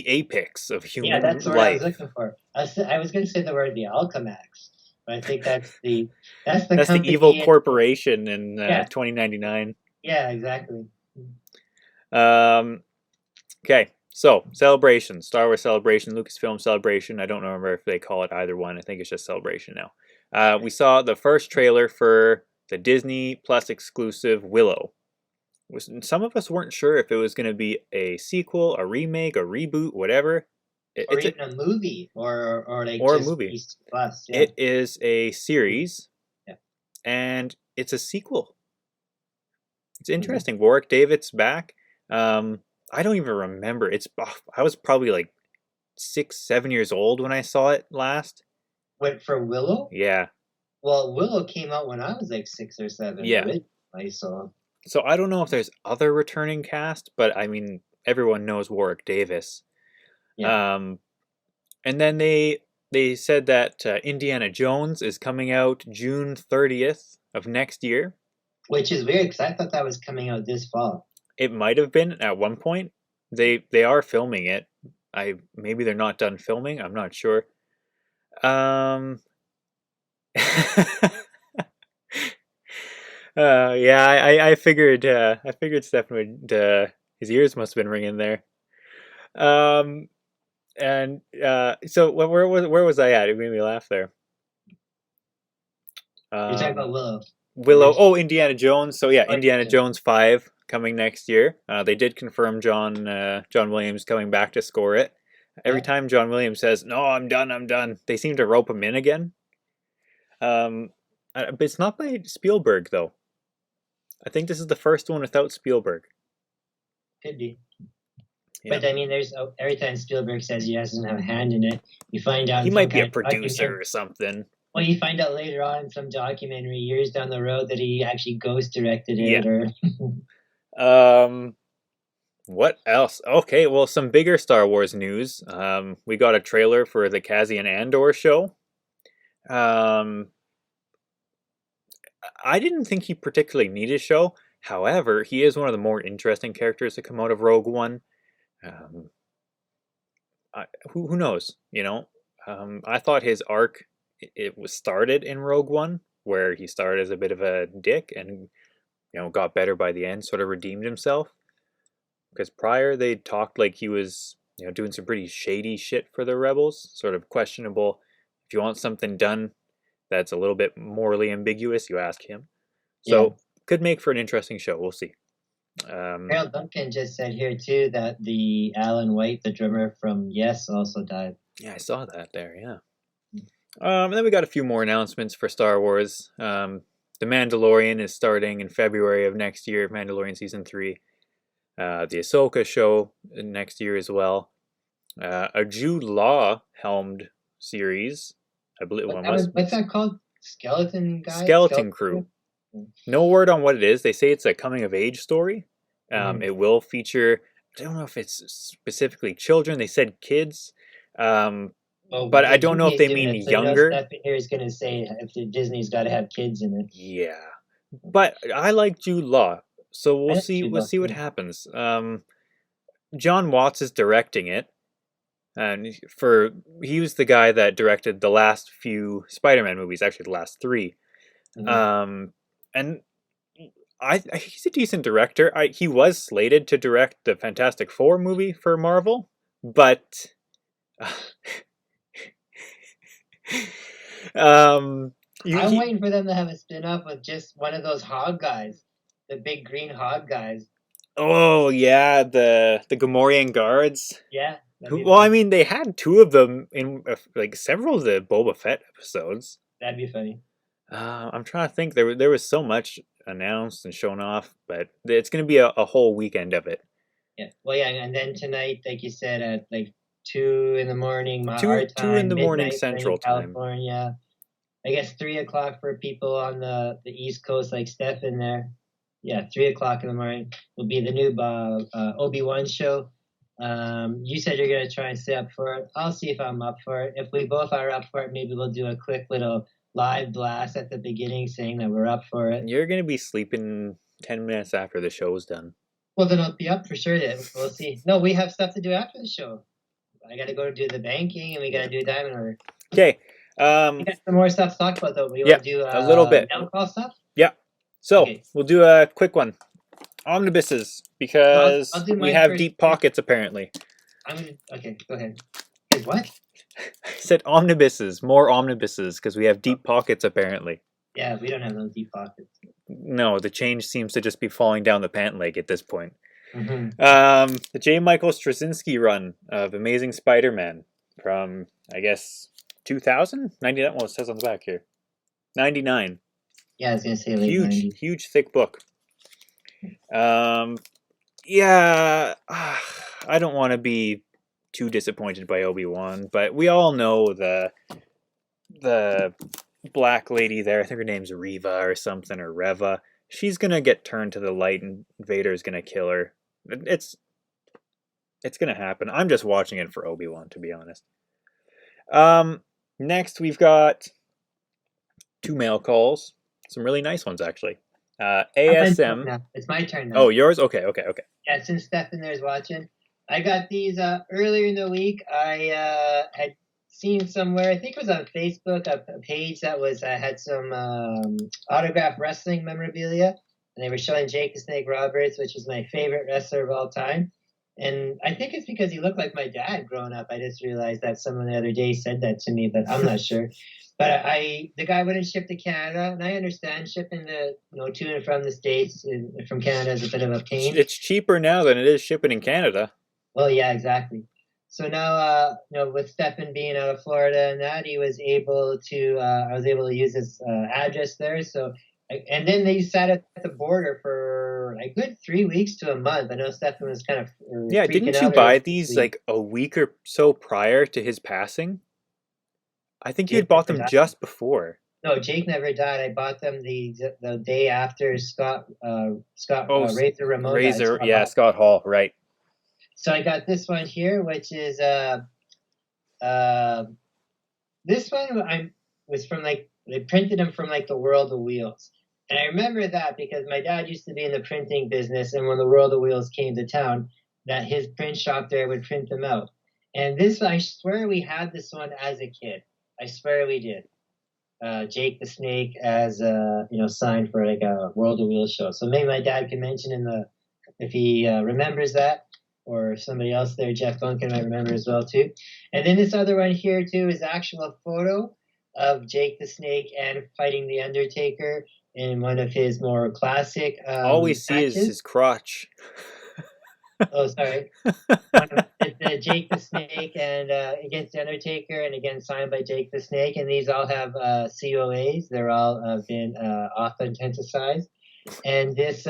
Speaker 1: apex of human life.
Speaker 2: Yeah, that's what I was looking for. I was going to say the word the Alchemax, but I think that's the
Speaker 1: evil corporation in 2099.
Speaker 2: Yeah, exactly.
Speaker 1: Okay, so Celebration, Star Wars Celebration, Lucasfilm Celebration. I don't remember if they call it either one. I think it's just Celebration now. We saw the first trailer for the Disney Plus exclusive Willow. Some of us weren't sure if it was going to be a sequel, a remake, a reboot, whatever.
Speaker 2: Or even a movie, or like
Speaker 1: or
Speaker 2: just
Speaker 1: a movie.
Speaker 2: Plus, yeah.
Speaker 1: It is a series, and it's a sequel. It's interesting. Warwick Davis back. I don't even remember. I was probably like 6-7 years old when I saw it last.
Speaker 2: Wait, for Willow?
Speaker 1: Yeah.
Speaker 2: Well, Willow came out when I was like 6 or 7.
Speaker 1: Yeah.
Speaker 2: I saw.
Speaker 1: So I don't know if there's other returning cast, but I mean, everyone knows Warwick Davis.
Speaker 2: Yeah.
Speaker 1: And then they said that Indiana Jones is coming out June 30th of next year.
Speaker 2: Which is weird because I thought that was coming out this fall.
Speaker 1: It might have been at one point. They are filming it. Maybe they're not done filming. I'm not sure. Yeah, I figured Stefan would. His ears must have been ringing there. And so where was I at? It made me laugh there.
Speaker 2: You're talking about Willow.
Speaker 1: Willow. Oh, Indiana Jones. So yeah, Indiana Jones 5 coming next year. They did confirm John Williams coming back to score it. Every time John Williams says, "No, I'm done," they seem to rope him in again. But it's not by Spielberg though. I think this is the first one without Spielberg.
Speaker 2: Could be. Yeah. But I mean, every time Spielberg says he doesn't have a hand in it, you find out
Speaker 1: he might be a producer or something.
Speaker 2: Well, you find out later on in some documentary years down the road that he actually ghost directed it.
Speaker 1: Or what else? Okay, well, some bigger Star Wars news. We got a trailer for the Cassian Andor show. I didn't think he particularly needed a show. However, he is one of the more interesting characters to come out of Rogue One. Who knows? I thought his arc it was started in Rogue One, where he started as a bit of a dick and got better by the end, sort of redeemed himself. Because prior they talked like he was doing some pretty shady shit for the rebels, sort of questionable. If you want something done that's a little bit morally ambiguous, you ask him. So could make for an interesting show. We'll see.
Speaker 2: Harold Duncan just said here too that the Alan White, the drummer from Yes, also died.
Speaker 1: Yeah, I saw that there. Yeah. And then we got a few more announcements for Star Wars. The Mandalorian is starting in February of next year. Mandalorian season 3. The Ahsoka show next year as well. A Jude Law helmed series, I believe.
Speaker 2: What's that called? Skeleton Guy?
Speaker 1: Skeleton Crew. No word on what it is. They say it's a coming of age story. It will feature, I don't know if it's specifically children. They said kids. But I don't know if they mean younger.
Speaker 2: Stephen here is going to say if Disney's got to have kids in it.
Speaker 1: Yeah. But I like Jude Law. So we'll see what happens. John Watts is directing it. And he was the guy that directed the last few Spider-Man movies, actually the last 3.
Speaker 2: Mhm.
Speaker 1: And he's a decent director. He was slated to direct the Fantastic Four movie for Marvel, but um,
Speaker 2: I'm waiting for them to have a spin-off with just one of those hog guys, the big green hog guys.
Speaker 1: Oh yeah, the Gamorrean guards.
Speaker 2: Yeah.
Speaker 1: Well, I mean, they had 2 of them in like several of the Boba Fett episodes.
Speaker 2: That'd be funny.
Speaker 1: I'm trying to think. There was so much announced and shown off, but it's going to be a whole weekend of it.
Speaker 2: Yeah. Well, yeah, and then tonight, like you said, at like 2 in the morning, our
Speaker 1: 2 in
Speaker 2: time,
Speaker 1: the morning
Speaker 2: midnight
Speaker 1: Central
Speaker 2: in
Speaker 1: time.
Speaker 2: California. I guess 3 o'clock for people on the East Coast, like Stefan there. Yeah, 3 o'clock in the morning will be the new Obi-Wan show. You said you're gonna try and stay up for it. I'll see if I'm up for it. If we both are up for it, maybe we'll do a quick little live blast at the beginning saying that we're up for it.
Speaker 1: You're going to be sleeping 10 minutes after the show's done.
Speaker 2: Well, then I'll be up for sure. Then we'll see. No, we have stuff to do after the show. I got to go do the banking, and we got to do Diamond Order.
Speaker 1: Okay.
Speaker 2: We got some more stuff to talk about, though. We
Speaker 1: yeah,
Speaker 2: want to do
Speaker 1: a little bit.
Speaker 2: alcohol stuff.
Speaker 1: Yeah. So we'll do a quick one. Omnibuses, because
Speaker 2: I'll do
Speaker 1: we
Speaker 2: mine
Speaker 1: have
Speaker 2: first.
Speaker 1: deep pockets apparently.
Speaker 2: Okay, go ahead. What?
Speaker 1: I said omnibuses, more omnibuses, because we have deep pockets apparently.
Speaker 2: Yeah, we don't have those deep pockets.
Speaker 1: No, the change seems to just be falling down the pant leg at this point.
Speaker 2: Mm-hmm.
Speaker 1: The J. Michael Straczynski run of Amazing Spider-Man from, I guess, 2000? 99? Well, it says on the back here. 99.
Speaker 2: Yeah, I was going to say late 90s.
Speaker 1: Huge, thick book. Yeah, I don't want to be too disappointed by Obi-Wan, but we all know the black lady there, I think her name's Reva or something, or Reva. She's gonna get turned to the light and Vader's gonna kill her. It's gonna happen. I'm just watching it for Obi-Wan, to be honest. Next we've got 2 mail calls. Some really nice ones, actually. ASM.
Speaker 2: It's my turn now.
Speaker 1: Oh, yours? Okay.
Speaker 2: Yeah, since Stefan there's watching. I got these earlier in the week. I had seen somewhere, I think it was on Facebook, a page that was had some autographed wrestling memorabilia, and they were showing Jake the Snake Roberts, which is my favorite wrestler of all time. And I think it's because he looked like my dad growing up. I just realized that someone the other day said that to me, but I'm not sure. But the guy wouldn't ship to Canada, and I understand shipping to and from the States from Canada is a bit of a pain.
Speaker 1: It's cheaper now than it is shipping in Canada.
Speaker 2: Well, yeah, exactly. So now, with Stefan being out of Florida and that, I was able to use his address there. So, and then they sat at the border for a good 3 weeks to a month. I know Stefan was kind of
Speaker 1: didn't you buy these like a week or so prior to his passing? I think you had bought them just before.
Speaker 2: No, Jake never died. I bought them the day after Scott Razor Ramon
Speaker 1: Razor,
Speaker 2: died.
Speaker 1: Scott Hall, right.
Speaker 2: So I got this one here, which is this one was from they printed them from the World of Wheels. And I remember that because my dad used to be in the printing business, and when the World of Wheels came to town, that his print shop there would print them out. And this, I swear we had this one as a kid. I swear we did. Jake the Snake as signed for a World of Wheels show. So maybe my dad can mention if he remembers that, or somebody else there, Jeff Duncan, might remember as well too. And then this other one here too is actual photo of Jake the Snake and fighting the Undertaker in one of his more classic
Speaker 1: all we see
Speaker 2: matches.
Speaker 1: is his crotch.
Speaker 2: Oh, sorry. Jake the Snake and against the Undertaker, and again signed by Jake the Snake, and these all have COAs. They're all been authenticized. And this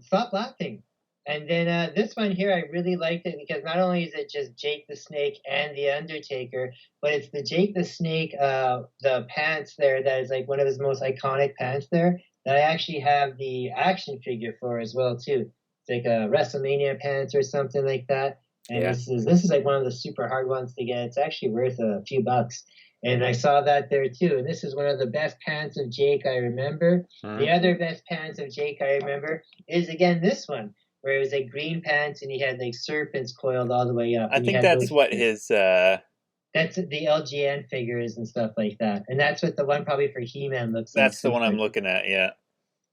Speaker 2: stop laughing. And then this one here, I really liked it because not only is it just Jake the Snake and the Undertaker, but it's the Jake the Snake, the pants there that is one of his most iconic pants there that I actually have the action figure for as well too. It's a WrestleMania pants or something like that. And this is one of the super hard ones to get. It's actually worth a few bucks. And I saw that there too. And this is one of the best pants of Jake I remember. The other best pants of Jake I remember is again this one. where it was like green pants and he had like serpents coiled all the way up.
Speaker 1: I
Speaker 2: and he
Speaker 1: think
Speaker 2: had
Speaker 1: that's
Speaker 2: those,
Speaker 1: what his
Speaker 2: that's the LGN figures and stuff like that, and that's what the one probably for He-Man looks like.
Speaker 1: that's the one I'm looking at, yeah.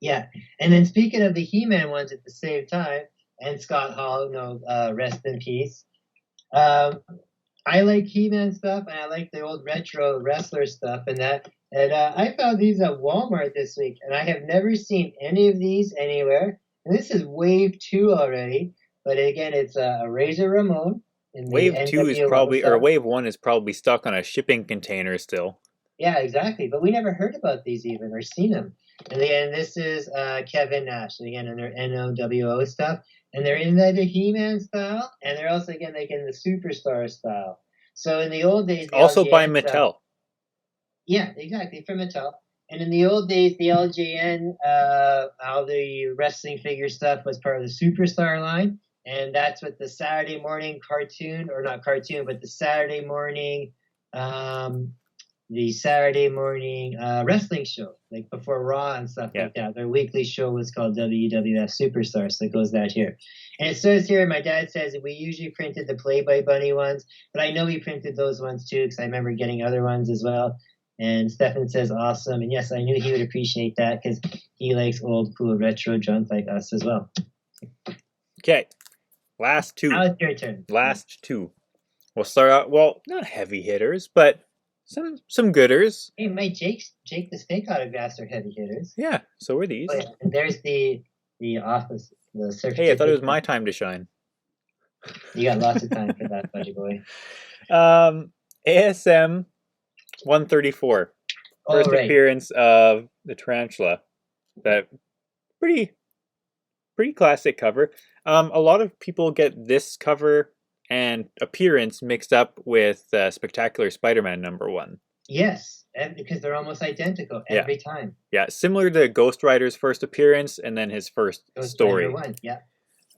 Speaker 2: Yeah, and then speaking of the He-Man ones at the same time, and Scott Hall, rest in peace. I like He-Man stuff, and I like the old retro wrestler stuff, and that. And I found these at Walmart this week, and I have never seen any of these anywhere. And this is Wave 2 already, but again, it's a Razor Ramon. In the
Speaker 1: Wave 2 is
Speaker 2: NWO
Speaker 1: probably, or
Speaker 2: stuff.
Speaker 1: Wave 1 is probably stuck on a shipping container still.
Speaker 2: Yeah, exactly. But we never heard about these even or seen them. And again, this is Kevin Nash. And again, in their NOWO stuff. And they're in the He-Man style. And they're also, again, like in the Superstar style. So in the old days... The
Speaker 1: Also
Speaker 2: LJN
Speaker 1: by Mattel.
Speaker 2: Stuff, yeah, exactly, from Mattel. And in the old days, the LJN, all the wrestling figure stuff was part of the Superstar line. And that's what the Saturday morning cartoon, or not cartoon, but the Saturday morning... wrestling show, like before Raw and stuff like that. Their weekly show was called WWF Superstar, so it goes that here. And it says here, my dad says that we usually printed the Playboy Bunny ones, but I know we printed those ones too, because I remember getting other ones as well. And Stefan says awesome, and yes, I knew he would appreciate that, because he likes old, cool, retro junk like us as well.
Speaker 1: Okay, last two.
Speaker 2: Now it's your turn.
Speaker 1: Last two. We'll start out, well, not heavy hitters, but some gooders.
Speaker 2: Hey, my Jake the Snake autographs are heavy hitters.
Speaker 1: Yeah, so are these.
Speaker 2: Oh, yeah. And there's the office, the search.
Speaker 1: Hey, I thought it was my time to shine.
Speaker 2: You got lots of time for that, buddy boy.
Speaker 1: ASM 134. First appearance of the Tarantula. That pretty classic cover. A lot of people get this cover and appearance mixed up with Spectacular Spider-Man #1.
Speaker 2: Yes, because they're almost identical every time.
Speaker 1: Yeah, similar to Ghost Rider's first appearance and then his first story.
Speaker 2: #1, yeah.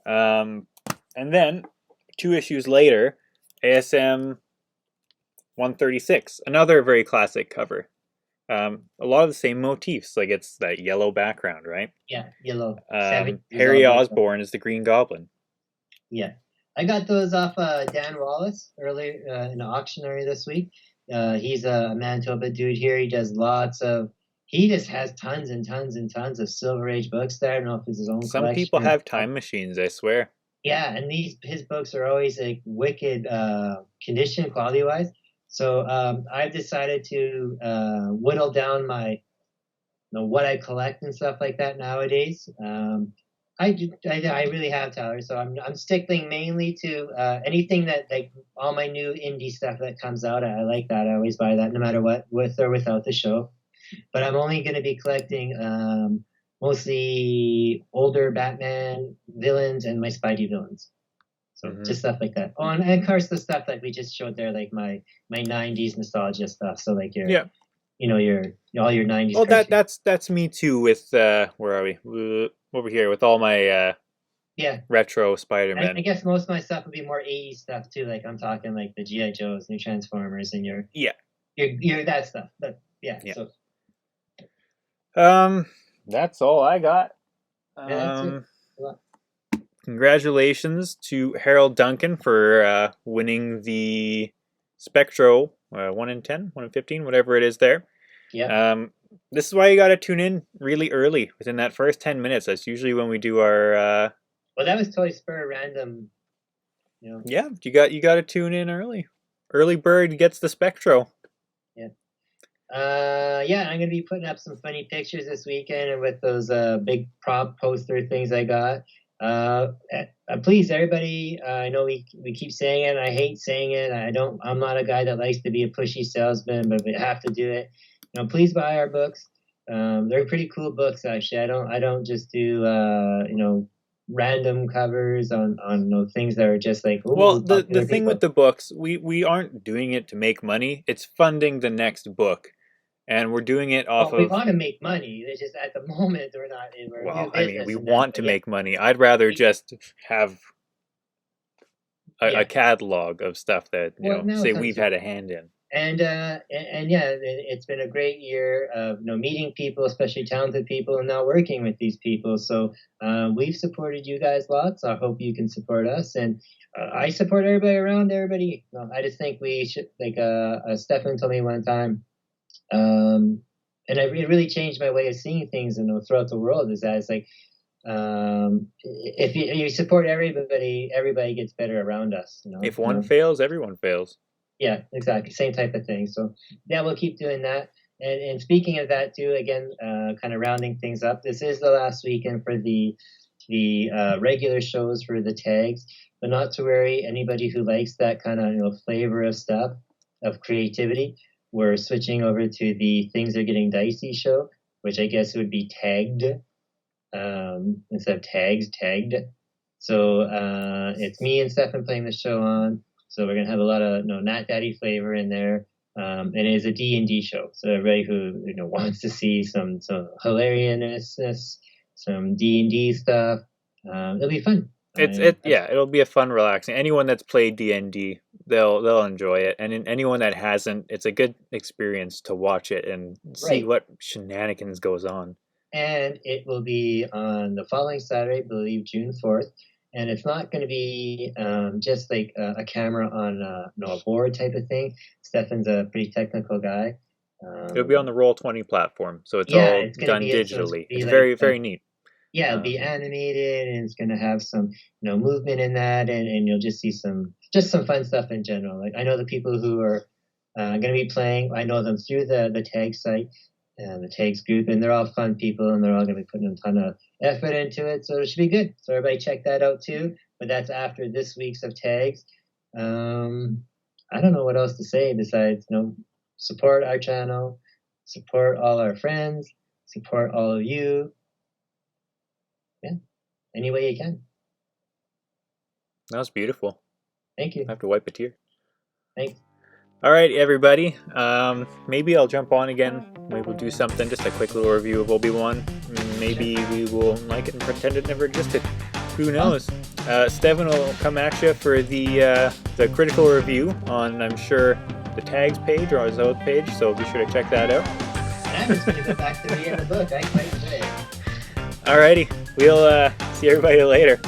Speaker 1: And then 2 issues later, ASM 136, another very classic cover. A lot of the same motifs, like it's that yellow background, right?
Speaker 2: Yeah, yellow.
Speaker 1: Harry Osborn is the Green Goblin.
Speaker 2: Yeah. I got those off Dan Wallace earlier in the auctionery this week. He's a Manitoba dude here. He does he just has tons and tons and tons of Silver Age books there. I don't know if it's his own
Speaker 1: Some
Speaker 2: collection.
Speaker 1: people have time machines, I swear.
Speaker 2: Yeah, and his books are always like wicked condition quality-wise. So I've decided to whittle down my what I collect and stuff like that nowadays. I really have, Tyler. So I'm sticking mainly to anything that, like, all my new indie stuff that comes out. I like that. I always buy that no matter what, with or without the show. But I'm only going to be collecting mostly older Batman villains and my Spidey villains. So just stuff like that. Oh, and of course the stuff that we just showed there, like my 90s nostalgia stuff. So like your all your 90s.
Speaker 1: Oh, that's me too. With where are we? Over here with all my retro Spider-Man.
Speaker 2: I guess most of my stuff would be more 80s stuff too. Like I'm talking like the G.I. Joes, new Transformers, and your that stuff. But so
Speaker 1: that's all I got. Congratulations to Harold Duncan for winning the Spectro 1 in 10, 1 in 15, whatever it is there.
Speaker 2: Yeah.
Speaker 1: This is why you got to tune in really early, within that first 10 minutes. That's usually when we do our...
Speaker 2: Well, that was totally spur random.
Speaker 1: Yeah, you got to tune in early. Early bird gets the Spectro.
Speaker 2: Yeah. I'm going to be putting up some funny pictures this weekend, and with those big prop poster things I got. Please, everybody, I know we keep saying it, and I hate saying it. I'm not a guy that likes to be a pushy salesman, but we have to do it. Please buy our books. They're pretty cool books, actually. I don't just do random covers on things that are just like.
Speaker 1: Well, the thing with the books, we aren't doing it to make money. It's funding the next book, and we're doing it off of.
Speaker 2: We want to make money. It's just at the moment we're not.
Speaker 1: We want to make money. I'd rather just have a catalog of stuff that we've had a hand in.
Speaker 2: And yeah, it's been a great year of meeting people, especially talented people, and now working with these people. So we've supported you guys lots. I hope you can support us, and I support everybody around everybody. I just think we should, like Stefan told me one time, and it really changed my way of seeing things, throughout the world. Is that it's like if you support everybody, everybody gets better around us.
Speaker 1: If one fails, everyone fails.
Speaker 2: Yeah, exactly. Same type of thing. So yeah, we'll keep doing that. And speaking of that too, again, kind of rounding things up, this is the last weekend for the regular shows for the tags. But not to worry, anybody who likes that kind of flavor of stuff, of creativity, we're switching over to the Things Are Getting Dicey show, which I guess would be tagged instead of tagged. So it's me and Stefan playing the show on. So we're gonna have a lot of Nat Daddy flavor in there, and it is a D&D show. So everybody who wants to see some hilariousness, some D&D stuff, it'll be fun.
Speaker 1: It'll be a fun, relaxing. Anyone that's played D&D, they'll enjoy it, and anyone that hasn't, it's a good experience to watch it and see what shenanigans goes on.
Speaker 2: And it will be on the following Saturday, I believe June 4th. And it's not going to be just like a camera on a board type of thing. Stefan's a pretty technical guy.
Speaker 1: It'll be on the Roll20 platform, so it's all done digitally. It's very, very neat.
Speaker 2: Yeah, it'll be animated, and it's going to have some movement in that, and you'll just see some fun stuff in general. Like I know the people who are going to be playing. I know them through the tag site and the tags group, and they're all fun people, and they're all going to be putting a ton of effort into it, so it should be good. So everybody check that out too. But that's after this week's of tags. I don't know what else to say besides support our channel, support all our friends, support all of you. Yeah, any way you can.
Speaker 1: That was beautiful.
Speaker 2: Thank you.
Speaker 1: I have to wipe a tear.
Speaker 2: Thanks.
Speaker 1: All right, everybody. Maybe I'll jump on again. Maybe we'll do something, just a quick little review of Obi-Wan. Maybe we will like it and pretend it never existed. Who knows? Stefan will come at you for the critical review on, I'm sure, the tags page or his own page, so be sure to check that out.
Speaker 2: I'm just going to go back to reading the book. I quite enjoy it.
Speaker 1: Alrighty, we'll see everybody later.